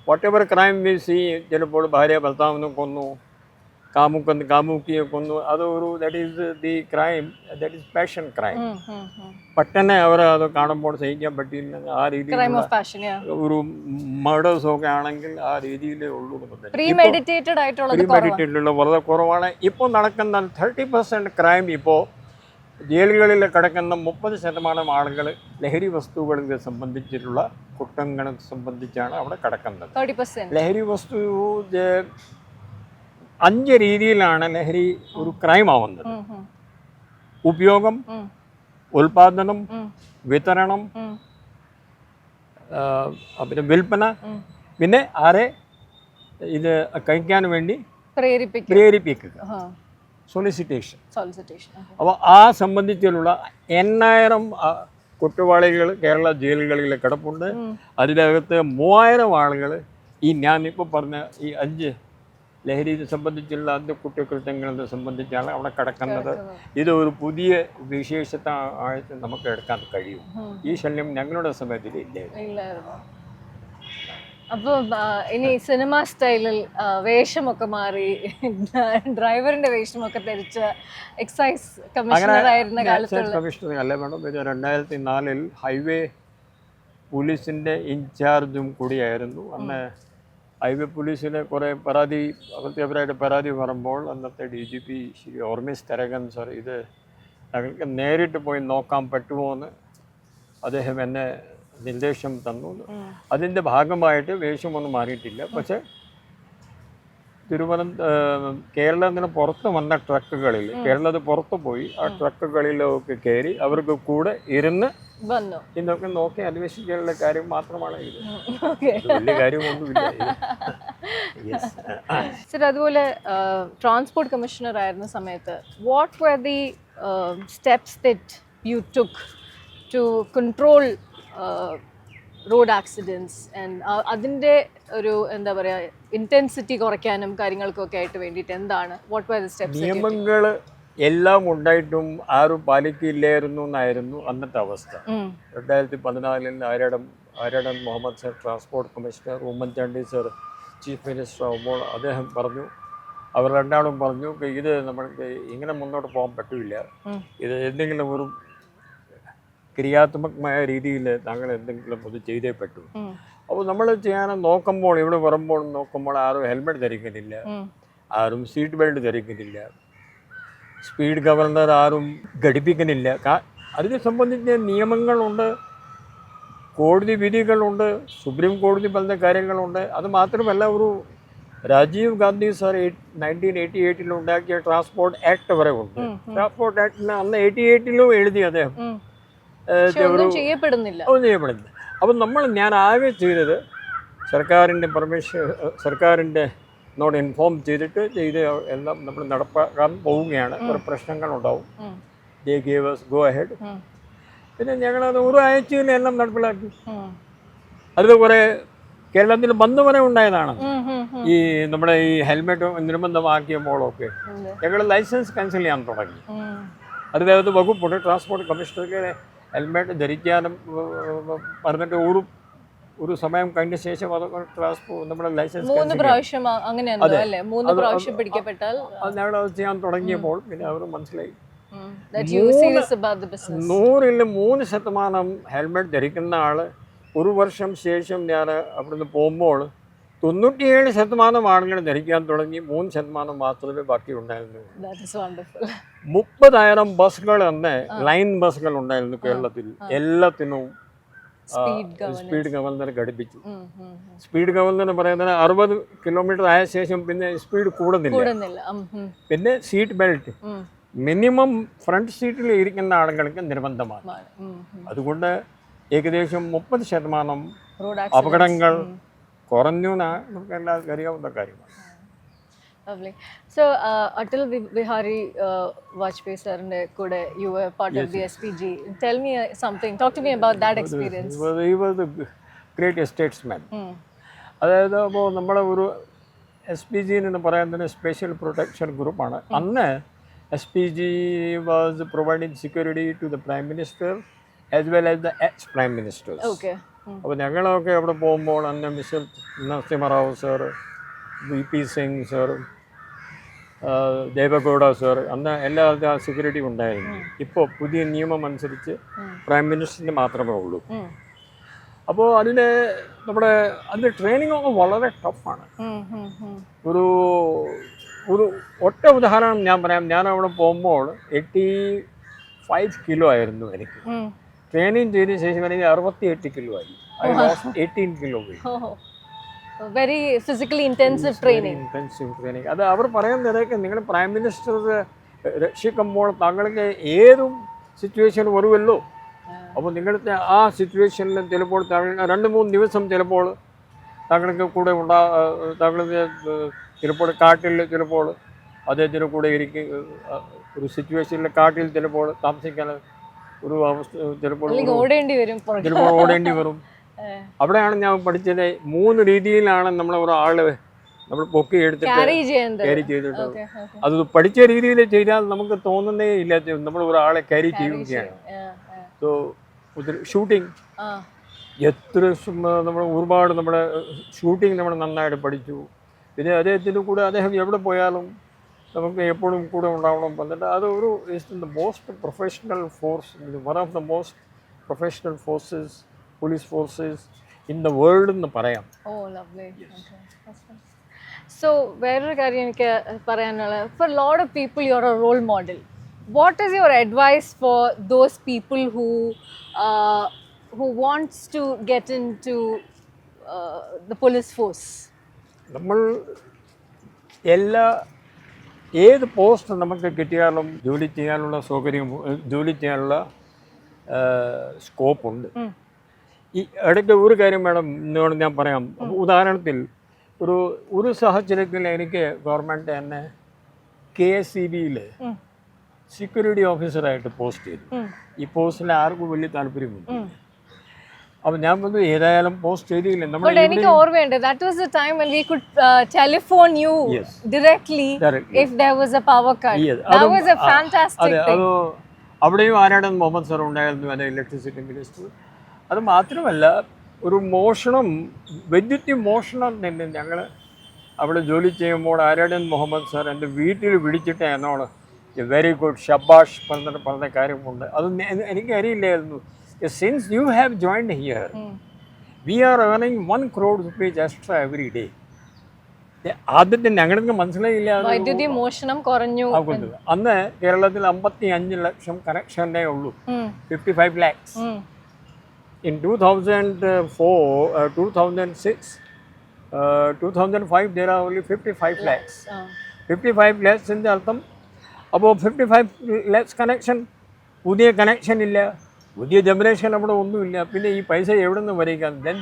whatever crime we see, ചിലപ്പോൾ ഭാര്യ ഭർത്താവിനെ കൊന്നു, കാമുക്കിയെ കൊന്നു, അത് that is the crime, that is passion crime. പെട്ടെന്ന് അവർ അത് കാണുമ്പോൾ സഹിക്കാൻ പറ്റിയില്ല. ആ രീതിയിൽ ഒരു മർഡേഴ്സ് ഒക്കെ ആണെങ്കിൽ ആ രീതിയിലേ ഉള്ളൂ. പ്രീമെഡിറ്റേറ്റഡ് ആയിട്ടുള്ള വളരെ കുറവാണ്. ഇപ്പോൾ നടക്കുന്ന 30% ക്രൈം ഇപ്പോൾ ജയിലുകളിൽ കിടക്കുന്ന 30% ആളുകൾ ലഹരി വസ്തുക്കളെ സംബന്ധിച്ചിട്ടുള്ള കുറ്റങ്ങളെ സംബന്ധിച്ചാണ് അവിടെ കിടക്കുന്നത്. ലഹരി വസ്തു 5 രീതിയിലാണ് ലഹരി ഒരു ക്രൈം ആവുന്നത്: ഉപയോഗം, ഉൽപാദനം, വിതരണം, പിന്നെ വിൽപ്പന, പിന്നെ ആരെ ഇത് കഴിക്കാൻ വേണ്ടി പ്രേരിപ്പിക്കുക, സോളിസിറ്റേഷൻ. അപ്പോൾ ആ സംബന്ധിച്ചുള്ള 8000 കുറ്റവാളികൾ കേരള ജയിലുകളിൽ കിടപ്പുണ്ട്. അതിനകത്ത് 3000 ആളുകൾ ഈ ഞാനിപ്പോൾ പറഞ്ഞ ഈ 5 ലഹരി സംബന്ധിച്ചുള്ള അന്ത്യ കുറ്റകൃത്യങ്ങളെ സംബന്ധിച്ചാണ് അവിടെ കിടക്കുന്നത്. ഇത് ഒരു പുതിയ വിശേഷത്തായിട്ട് നമുക്ക് എടുക്കാൻ കഴിയും. ഈ ശല്യം ഞങ്ങളുടെ സമയത്തിൽ ഇല്ലായിരുന്നു. അപ്പോൾ ഇനി സിനിമ സ്റ്റൈലിൽ വേഷമൊക്കെ മാറി ഡ്രൈവറിന്റെ വേഷമൊക്കെ ധരിച്ച എക്സൈസ് കമ്മീഷണർ ആയിരുന്ന കാലത്തുള്ള കമ്മീഷണർ അല്ലേ വേണം. 2004 ഹൈവേ പോലീസിൻ്റെ ഇൻചാർജും കൂടിയായിരുന്നു. അന്ന് ഹൈവേ പോലീസിന് കുറേ അവരായിട്ട് പരാതി പറയുമ്പോൾ അന്നത്തെ DGP ശ്രീ ഓർമിസ് തരകൻ സർ ഇത് ഞങ്ങൾക്ക് നേരിട്ട് പോയി നോക്കാൻ പറ്റുമോ എന്ന് അദ്ദേഹം എന്നെ നിർദ്ദേശം തന്നു. അതിൻ്റെ ഭാഗമായിട്ട് വേഷമൊന്നും മാറിയിട്ടില്ല. പക്ഷേ കേരളത്തിന് പുറത്ത് വന്ന ട്രക്കുകളിൽ, കേരളത്തിൽ പുറത്ത് പോയി ആ ട്രക്കുകളിലൊക്കെ കയറി അവർക്ക് കൂടെ ഇരുന്ന് ഇതൊക്കെ നോക്കി അന്വേഷിക്കാനുള്ള കാര്യം മാത്രമാണ് ഇത്. വലിയ കാര്യമൊന്നുമില്ല. സർ, അതുപോലെ ട്രാൻസ്പോർട്ട് കമ്മീഷണർ ആയിരുന്ന സമയത്ത് what were the steps that you took to control road accidents and അതിൻ്റെ ഒരു എന്താ പറയുക ഇൻറ്റൻസിറ്റി കുറയ്ക്കാനും കാര്യങ്ങൾക്കൊക്കെ ആയിട്ട് വേണ്ടിയിട്ട് എന്താണ് വാട്ട് വർ ദി സ്റ്റെപ്സ്? നിയമങ്ങൾ എല്ലാം ഉണ്ടായിട്ടും ആരും പാലിക്കില്ലായിരുന്നു എന്നായിരുന്നു അന്നത്തെ അവസ്ഥ. 2014 Aryadan Muhammad sir transport commissioner, Oommen Chandy sir chief minister ആകുമ്പോൾ അദ്ദേഹം പറഞ്ഞു, അവർ രണ്ടാളും പറഞ്ഞു, ഇത് നമ്മൾക്ക് ഇങ്ങനെ മുന്നോട്ട് പോകാൻ പറ്റില്ല, ഇത് എന്തെങ്കിലും ഒരു ക്രിയാത്മകമായ രീതിയിൽ താങ്കൾ എന്തെങ്കിലും അത് ചെയ്തേ പറ്റൂ. അപ്പോൾ നമ്മൾ ചെയ്യാൻ നോക്കുമ്പോൾ ഇവിടെ വരുമ്പോൾ നോക്കുമ്പോൾ ആരും ഹെൽമെറ്റ് ധരിക്കുന്നില്ല, ആരും സീറ്റ് ബെൽറ്റ് ധരിക്കുന്നില്ല, സ്പീഡ് ഗവർണർ ആരും ഘടിപ്പിക്കുന്നില്ല. അതിനെ സംബന്ധിച്ച് നിയമങ്ങളുണ്ട്, കോടതി വിധികളുണ്ട്, സുപ്രീം കോടതി പറഞ്ഞ കാര്യങ്ങളുണ്ട്. അത് മാത്രമല്ല ഒരു രാജീവ് ഗാന്ധി സാർ 1988 ഉണ്ടാക്കിയ ട്രാൻസ്പോർട്ട് ആക്ട് വരെ ഉണ്ട്. ട്രാൻസ്പോർട്ട് ആക്ടിന് അന്ന് 88 എഴുതി അദ്ദേഹം ഒന്നും ചെയ്യപ്പെടുന്നില്ല. അപ്പം ഞാൻ ആകെ ചെയ്തത് സർക്കാരിൻ്റെ നോട് ഇൻഫോം ചെയ്തിട്ട് എല്ലാം നമ്മൾ നടപ്പാക്കാൻ പോവുകയാണ്. കുറേ പ്രശ്നങ്ങളുണ്ടാവും. They gave us go ahead. പിന്നെ ഞങ്ങളത് ഒരു ആഴ്ചയിൽ എല്ലാം നടപ്പിലാക്കി. അതിൽ കുറേ കേരളത്തിൽ ബന്ദ് വരെ ഉണ്ടായതാണ്. ഈ നമ്മുടെ ഈ ഹെൽമെറ്റ് നിർബന്ധമാക്കിയപ്പോഴൊക്കെ ഞങ്ങൾ ലൈസൻസ് ക്യാൻസൽ ചെയ്യാൻ തുടങ്ങി. അതിനകത്ത് വകുപ്പുണ്ട്, ട്രാൻസ്പോർട്ട് കമ്മീഷണർക്ക് ഹെൽമെറ്റ് ധരിക്കാനും പറഞ്ഞിട്ട് ഒരു സമയം കഴിഞ്ഞ ശേഷം അത് ക്ലാസ് നമ്മുടെ ലൈസൻസ് 3 പ്രാവശ്യം അങ്ങനെയാണല്ലോ അല്ലേ? 3 പ്രാവശ്യം പിടിക്കപ്പെട്ടാൽ അത് ഞങ്ങൾ അത് ചെയ്യാൻ തുടങ്ങിയപ്പോൾ പിന്നെ അവർ മനസ്സിലായി that you were serious about the business. 100% helmet ധരിക്കുന്ന ആൾ ഒരു വർഷം ശേഷം ഞാൻ അവിടുന്ന് പോകുമ്പോൾ 97% ആളുകൾ ധരിക്കാൻ തുടങ്ങി, 3% മാത്രമേ ബാക്കി ഉണ്ടായിരുന്നു. That is wonderful. 30,000 ബസ്സുകൾ അന്ന് ലൈൻ ബസ്സുകൾ ഉണ്ടായിരുന്നു കേരളത്തിൽ. എല്ലാത്തിനും സ്പീഡ് ഗവർണർ ഘടിപ്പിച്ചു. സ്പീഡ് ഗവർണർ എന്ന് പറയുന്നത് 60 കിലോമീറ്റർ ആയ ശേഷം പിന്നെ സ്പീഡ് കൂടുന്നില്ല. പിന്നെ സീറ്റ് ബെൽറ്റ് മിനിമം ഫ്രണ്ട് സീറ്റിൽ ഇരിക്കുന്ന ആളുകൾക്ക് നിർബന്ധമാണ്. അതുകൊണ്ട് ഏകദേശം 30% അപകടങ്ങൾ കുറഞ്ഞു നമുക്ക് എല്ലാവർക്കും അറിയാവുന്ന കാര്യമാണ്. Lovely. So, Atal Bihari Vajpayee sir kude you were part of the SPG. Tell me something. Talk to me about that experience. He was a great statesman. അതായത് അപ്പോൾ നമ്മുടെ ഒരു SPG എന്ന് പറയുന്നത് സ്പെഷ്യൽ പ്രൊട്ടക്ഷൻ ഗ്രൂപ്പാണ്. അന്ന് SPG was providing security to the Prime Minister as well as the ex-Prime Ministers. Okay. അപ്പോൾ ഞങ്ങളൊക്കെ അവിടെ പോകുമ്പോൾ അന്ന് mister Narasimha Rao sir, VP Singh sir, Deve Gowda sir, അന്ന് എല്ലാ സെക്യൂരിറ്റി ഉണ്ടായിരുന്നു. ഇപ്പോൾ പുതിയ നിയമം അനുസരിച്ച് പ്രൈം മിനിസ്റ്ററിന് മാത്രമേ ഉള്ളൂ. അപ്പോൾ അതിന് അതിൻ്റെ ട്രെയിനിങ് ഒക്കെ വളരെ ടഫാണ്. ഒരു ഒറ്റ ഉദാഹരണം ഞാൻ പറയാം. ഞാൻ അവിടെ പോകുമ്പോൾ 85 കിലോ ആയിരുന്നു എനിക്ക്. ട്രെയിനിങ് ചെയ്തതിന് ശേഷം എനിക്ക് 68 കിലോ ആയി. 18 കിലോ പോയി. Very physically intensive training. അത് അവർ പറയുന്നതൊക്കെ നിങ്ങൾ പ്രൈം മിനിസ്റ്റർ രക്ഷിക്കുമ്പോൾ താങ്കൾക്ക് ഏതും സിറ്റുവേഷൻ വരുമല്ലോ. അപ്പോൾ നിങ്ങളുടെ ആ സിറ്റുവേഷനിൽ ചിലപ്പോൾ 2-3 ദിവസം ചിലപ്പോൾ താങ്കൾക്ക് കൂടെ താങ്കൾക്ക് ചിലപ്പോൾ കാട്ടിൽ ചിലപ്പോൾ അദ്ദേഹത്തിൻ്റെ കൂടെ ഒരു സിറ്റുവേഷനിൽ കാട്ടിൽ ചിലപ്പോൾ താമസിക്കാൻ ഒരു അവസ്ഥ ചിലപ്പോൾ ഓടേണ്ടി വരും. അവിടെയാണ് ഞാൻ പഠിച്ചത് 3 രീതിയിലാണ് ഒരാള് നമ്മൾ പൊക്കി എടുത്തിട്ട് ക്യാരി ചെയ്തിട്ട്. അത് പഠിച്ച രീതിയിൽ ചെയ്താൽ നമുക്ക് തോന്നുന്നേ ഇല്ല നമ്മൾ ഒരാളെ ക്യാരി ചെയ്യുകയാണ്. സോ ഷൂട്ടിംഗ് എത്ര നമ്മൾ ഒരുപാട് ഷൂട്ടിംഗ് നമ്മൾ നന്നായിട്ട് പഠിച്ചു. പിന്നെ അദ്ദേഹത്തിൻ്റെ കൂടെ അദ്ദേഹം എവിടെ പോയാലും നമുക്ക് എപ്പോഴും കൂടെ ഉണ്ടാവണം. എന്നിട്ട് അത് ഒരു most professional force, one of the most professional forces, police forces in the world എന്ന് പറയാം. Oh, lovely. Okay. That's nice. So, വേറൊരു കാര്യം എനിക്ക് പറയാനുള്ളത്, for a lot of people you're a role model. What is your advice for those people who wants to get into the police force? നമ്മൾ ഏത് post നമുക്ക് കിട്ടിയാലും ജോലി ചെയ്യാനുള്ള സ്കോപ്പുണ്ട്. ഈ ഇടയ്ക്ക് ഒരു കാര്യം വേണം എന്നോട് ഞാൻ പറയാം. ഉദാഹരണത്തിൽ ഒരു സാഹചര്യത്തിൽ എനിക്ക് ഗവൺമെൻറ് എന്നെ KSEB-യിൽ സെക്യൂരിറ്റി ഓഫീസറായിട്ട് പോസ്റ്റ് ചെയ്തു. ഈ പോസ്റ്റിൽ ആർക്കും വലിയ താല്പര്യമില്ല. അപ്പോൾ ഞാൻ പറഞ്ഞു ഏതായാലും പോസ്റ്റ് ചെയ്തില്ല. എനിക്ക് ഓർമ്മയുണ്ട്, that was the time when we could telephone you directly if there was a power cut. That was a fantastic thing. അവിടെയും ആരാടൻ മുഹമ്മദ് സർ ഉണ്ടായിരുന്നു, എൻ്റെ ഇലക്ട്രിസിറ്റി മിനിസ്റ്റർ. അത് മാത്രമല്ല ഒരു വൈദ്യുതി മോഷണം തന്നെ ഞങ്ങൾ അവിടെ ജോലി ചെയ്യുമ്പോൾ ആരാടൻ മുഹമ്മദ് സാർ എൻ്റെ വീട്ടിൽ വിളിച്ചിട്ട് എന്നോട് വെരി ഗുഡ് ഷബാഷ് പറഞ്ഞ കാര്യമുണ്ട്. അത് എനിക്ക് അറിയില്ലായിരുന്നു. Since you have joined here we are earning 1 crore rupees extra every day. ആദ്യത്തെ ഞങ്ങൾക്ക് മനസ്സിലായില്ല വൈദ്യുതി മോഷണം കുറഞ്ഞു. അന്ന് കേരളത്തിൽ 55 ലക്ഷം കണക്ഷനേ ഉള്ളൂ, 55 lakhs. In 2004, 2006, 2005, there are only 55 lakhs. 55 lakhs in അർത്ഥം. അപ്പോൾ 55 lakhs കണക്ഷൻ, പുതിയ കണക്ഷൻ ഇല്ല, പുതിയ ജനറേഷൻ അവിടെ ഒന്നുമില്ല. പിന്നെ ഈ പൈസ എവിടെ നിന്ന് വരിക? Then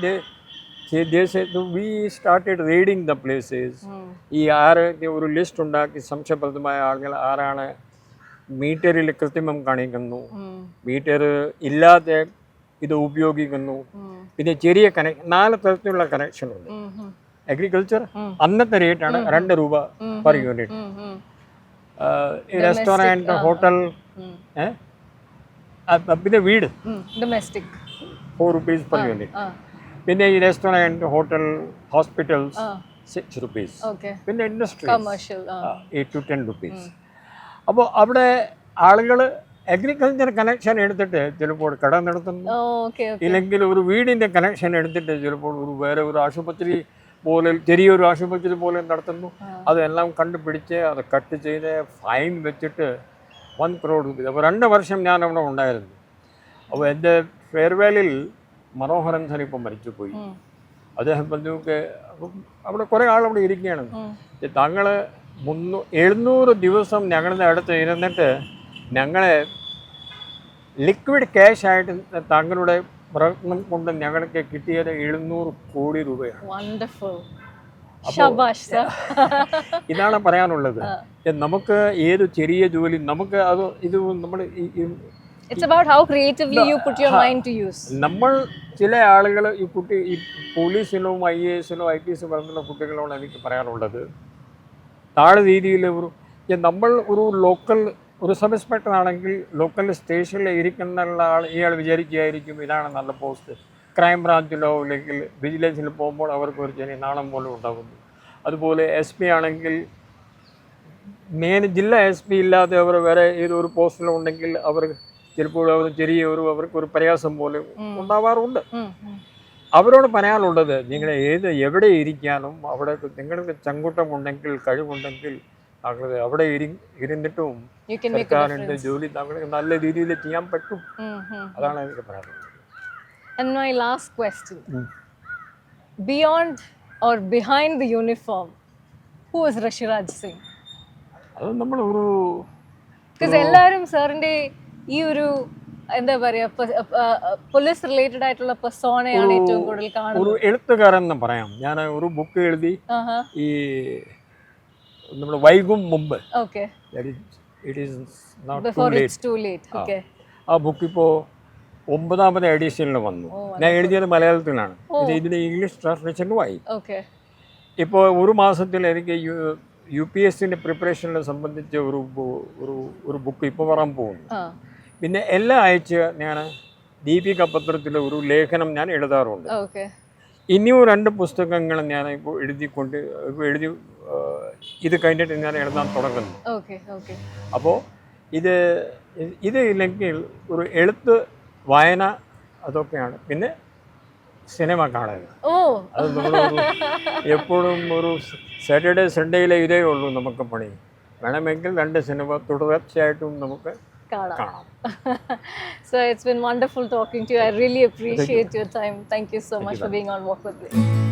we started reading the places. ഈ ഒരു ലിസ്റ്റ് ഉണ്ടാക്കി സംശയപ്രദമായ ആളുകൾ ആരാണ് മീറ്ററിൽ കൃത്രിമം കാണിക്കുന്നു, മീറ്റർ ഇല്ലാതെ ഇത് ഉപയോഗിക്കുന്നു. പിന്നെ ചെറിയ 4 തരത്തിലുള്ള കണക്ഷൻ ഉണ്ട്. അഗ്രികൾച്ചർ അന്നത്തെ റേറ്റാണ് 2 രൂപ പെർ യൂണിറ്റ്. റെസ്റ്റോറൻറ്റ്, ഹോട്ടൽ, പിന്നെ വീട് 4 rupees per unit. പിന്നെ ഈ റെസ്റ്റോറൻറ്റ്, ഹോട്ടൽ, ഹോസ്പിറ്റൽസ് ആ 6 rupees. ഓക്കെ പിന്നെ ഇൻഡസ്ട്രി കമേഴ്ഷ്യൽ 8 to 10 rupees. അപ്പോൾ അവിടെ ആളുകൾ അഗ്രികൾച്ചർ കണക്ഷൻ എടുത്തിട്ട് ചിലപ്പോൾ കട നടത്തുന്നു, ഓക്കെ ഓക്കെ ഇല്ലെങ്കിൽ ഒരു വീടിൻ്റെ കണക്ഷൻ എടുത്തിട്ട് ചിലപ്പോൾ വേറെ ഒരു ആശുപത്രി പോലെ, ചെറിയൊരു ആശുപത്രി പോലെ നടത്തുന്നു. അതെല്ലാം കണ്ടുപിടിച്ച് അത് കട്ട് ചെയ്ത് ഫൈൻ വെച്ചിട്ട് 1 crore rupees. അപ്പോൾ 2 വർഷം ഞാൻ അവിടെ ഉണ്ടായിരുന്നു. അപ്പോൾ എൻ്റെ ഫെയർവെല്ലിൽ മനോഹരൻ സാർ ഇപ്പം മരിച്ചുപോയി. അദ്ദേഹം പറഞ്ഞൊക്കെ അവിടെ കുറേ ആളവിടെ ഇരിക്കുകയാണ്. താങ്കൾ 700 ദിവസം ഞങ്ങളുടെ അടുത്ത് ഇരുന്നിട്ട് ഞങ്ങളെ ലിക്വിഡ് ക്യാഷ് ആയിട്ട് താങ്കളുടെ പ്രയത്നം കൊണ്ട് ഞങ്ങൾക്ക് കിട്ടിയത് 700 കോടി രൂപയാണ്. വണ്ടർഫുൾ. ശബാഷ് സർ. ഇതാണ് പറയാനുള്ളത്. നമുക്ക് ഏത് ചെറിയ ജോലി നമുക്ക് അത് ഇത് നമ്മൾ It's about how creatively you put your mind to use. നമ്മൾ ചില ആളുകൾ ഈ പോലീസിലും IAS-ലും IPS പറഞ്ഞുള്ള കുട്ടികളോട് എനിക്ക് പറയാനുള്ളത്, താഴെ രീതിയിൽ നമ്മൾ ഒരു ലോക്കൽ ഒരു സബ് ഇൻസ്പെക്ടർ ആണെങ്കിൽ ലോക്കൽ സ്റ്റേഷനിൽ ഇരിക്കുന്ന ഇയാൾ വിചാരിക്കുകയായിരിക്കും ഇതാണ് നല്ല പോസ്റ്റ്. ക്രൈം ബ്രാഞ്ചിലോ അല്ലെങ്കിൽ വിജിലൻസിൽ പോകുമ്പോൾ അവർക്ക് ഒരു ചെറിയ നാണം പോലെ ഉണ്ടാകുന്നു. അതുപോലെ SP ആണെങ്കിൽ ജില്ലാ SP ഇല്ലാതെ അവർ വേറെ ഏതൊരു പോസ്റ്റിലുണ്ടെങ്കിൽ അവർ ചിലപ്പോൾ അവർ അവർക്കൊരു പ്രയാസം പോലെ ഉണ്ടാവാറുണ്ട്. അവരോട് പറയാനുള്ളത്, നിങ്ങൾ എവിടെ ഇരിക്കാനും അവിടെ നിങ്ങൾക്ക് ചങ്കൂട്ടമുണ്ടെങ്കിൽ, കഴിവുണ്ടെങ്കിൽ താങ്കൾ അവിടെ ഇരുന്നിട്ടും സർക്കാരിൻ്റെ ജോലി താങ്കൾക്ക് നല്ല രീതിയിൽ ചെയ്യാൻ പറ്റും. അതാണ് എനിക്ക് പറയാനുള്ളത്. And my last question. Beyond or behind the uniform, who is Rashiraj Singh? അത് നമ്മൾ ഒരു എല്ലാവരും സാറിന്റെ ഈ ഒരു എന്താ പറയാ പോലീസ് റിലേറ്റഡ് ആയിട്ടുള്ള പെർസോണയാണ് ഏറ്റവും കൂടുതൽ കാണുന്നത്. ഒരു എഴുത്തുകാരൻ എന്ന് പറയാം. ഞാൻ ഒരു ബുക്ക് എഴുതി, ഈ നമ്മൾ വൈകും മുമ്പ്. Okay. It is not before it's too late. Okay. ആ ബുക്ക് ഇപ്പോൾ 9ാമത്തെ എഡിഷനിൽ വന്നു. ഞാൻ എഴുതിയത് മലയാളത്തിലാണ്. ഇതിന് ഇംഗ്ലീഷ് ട്രാൻസ്ലേഷനുമായി. ഓക്കെ. ഇപ്പോൾ ഒരു മാസത്തിൽ എനിക്ക് UPSC-ൻ്റെ പ്രിപ്പറേഷനെ സംബന്ധിച്ച് ഒരു ബുക്ക് ഇപ്പോൾ വരാൻ പോകുന്നു. പിന്നെ എല്ലാ ആഴ്ച ഞാൻ ദീപിക പത്രത്തിൽ ഒരു ലേഖനം ഞാൻ എഴുതാറുണ്ട്. ഇനിയും 2 പുസ്തകങ്ങൾ ഞാൻ ഇപ്പോൾ എഴുതി ഇത് കഴിഞ്ഞിട്ട് ഞാൻ എഴുതാൻ തുടങ്ങുന്നു. അപ്പോൾ ഇത് ഇല്ലെങ്കിൽ ഒരു എഴുത്ത്, വായന, അതൊക്കെയാണ്. പിന്നെ സിനിമ കാണുക. അത് നമ്മൾ എപ്പോഴും ഒരു സാറ്റർഡേ സൺഡേയിലെ ഇതേ ഉള്ളൂ നമുക്ക് പണി. വേണമെങ്കിൽ 2 സിനിമ തുടർച്ചയായിട്ടും നമുക്ക് കാണാം. So it's been wonderful talking to you. I really appreciate your time. Thank you so much for being on Walk With Me.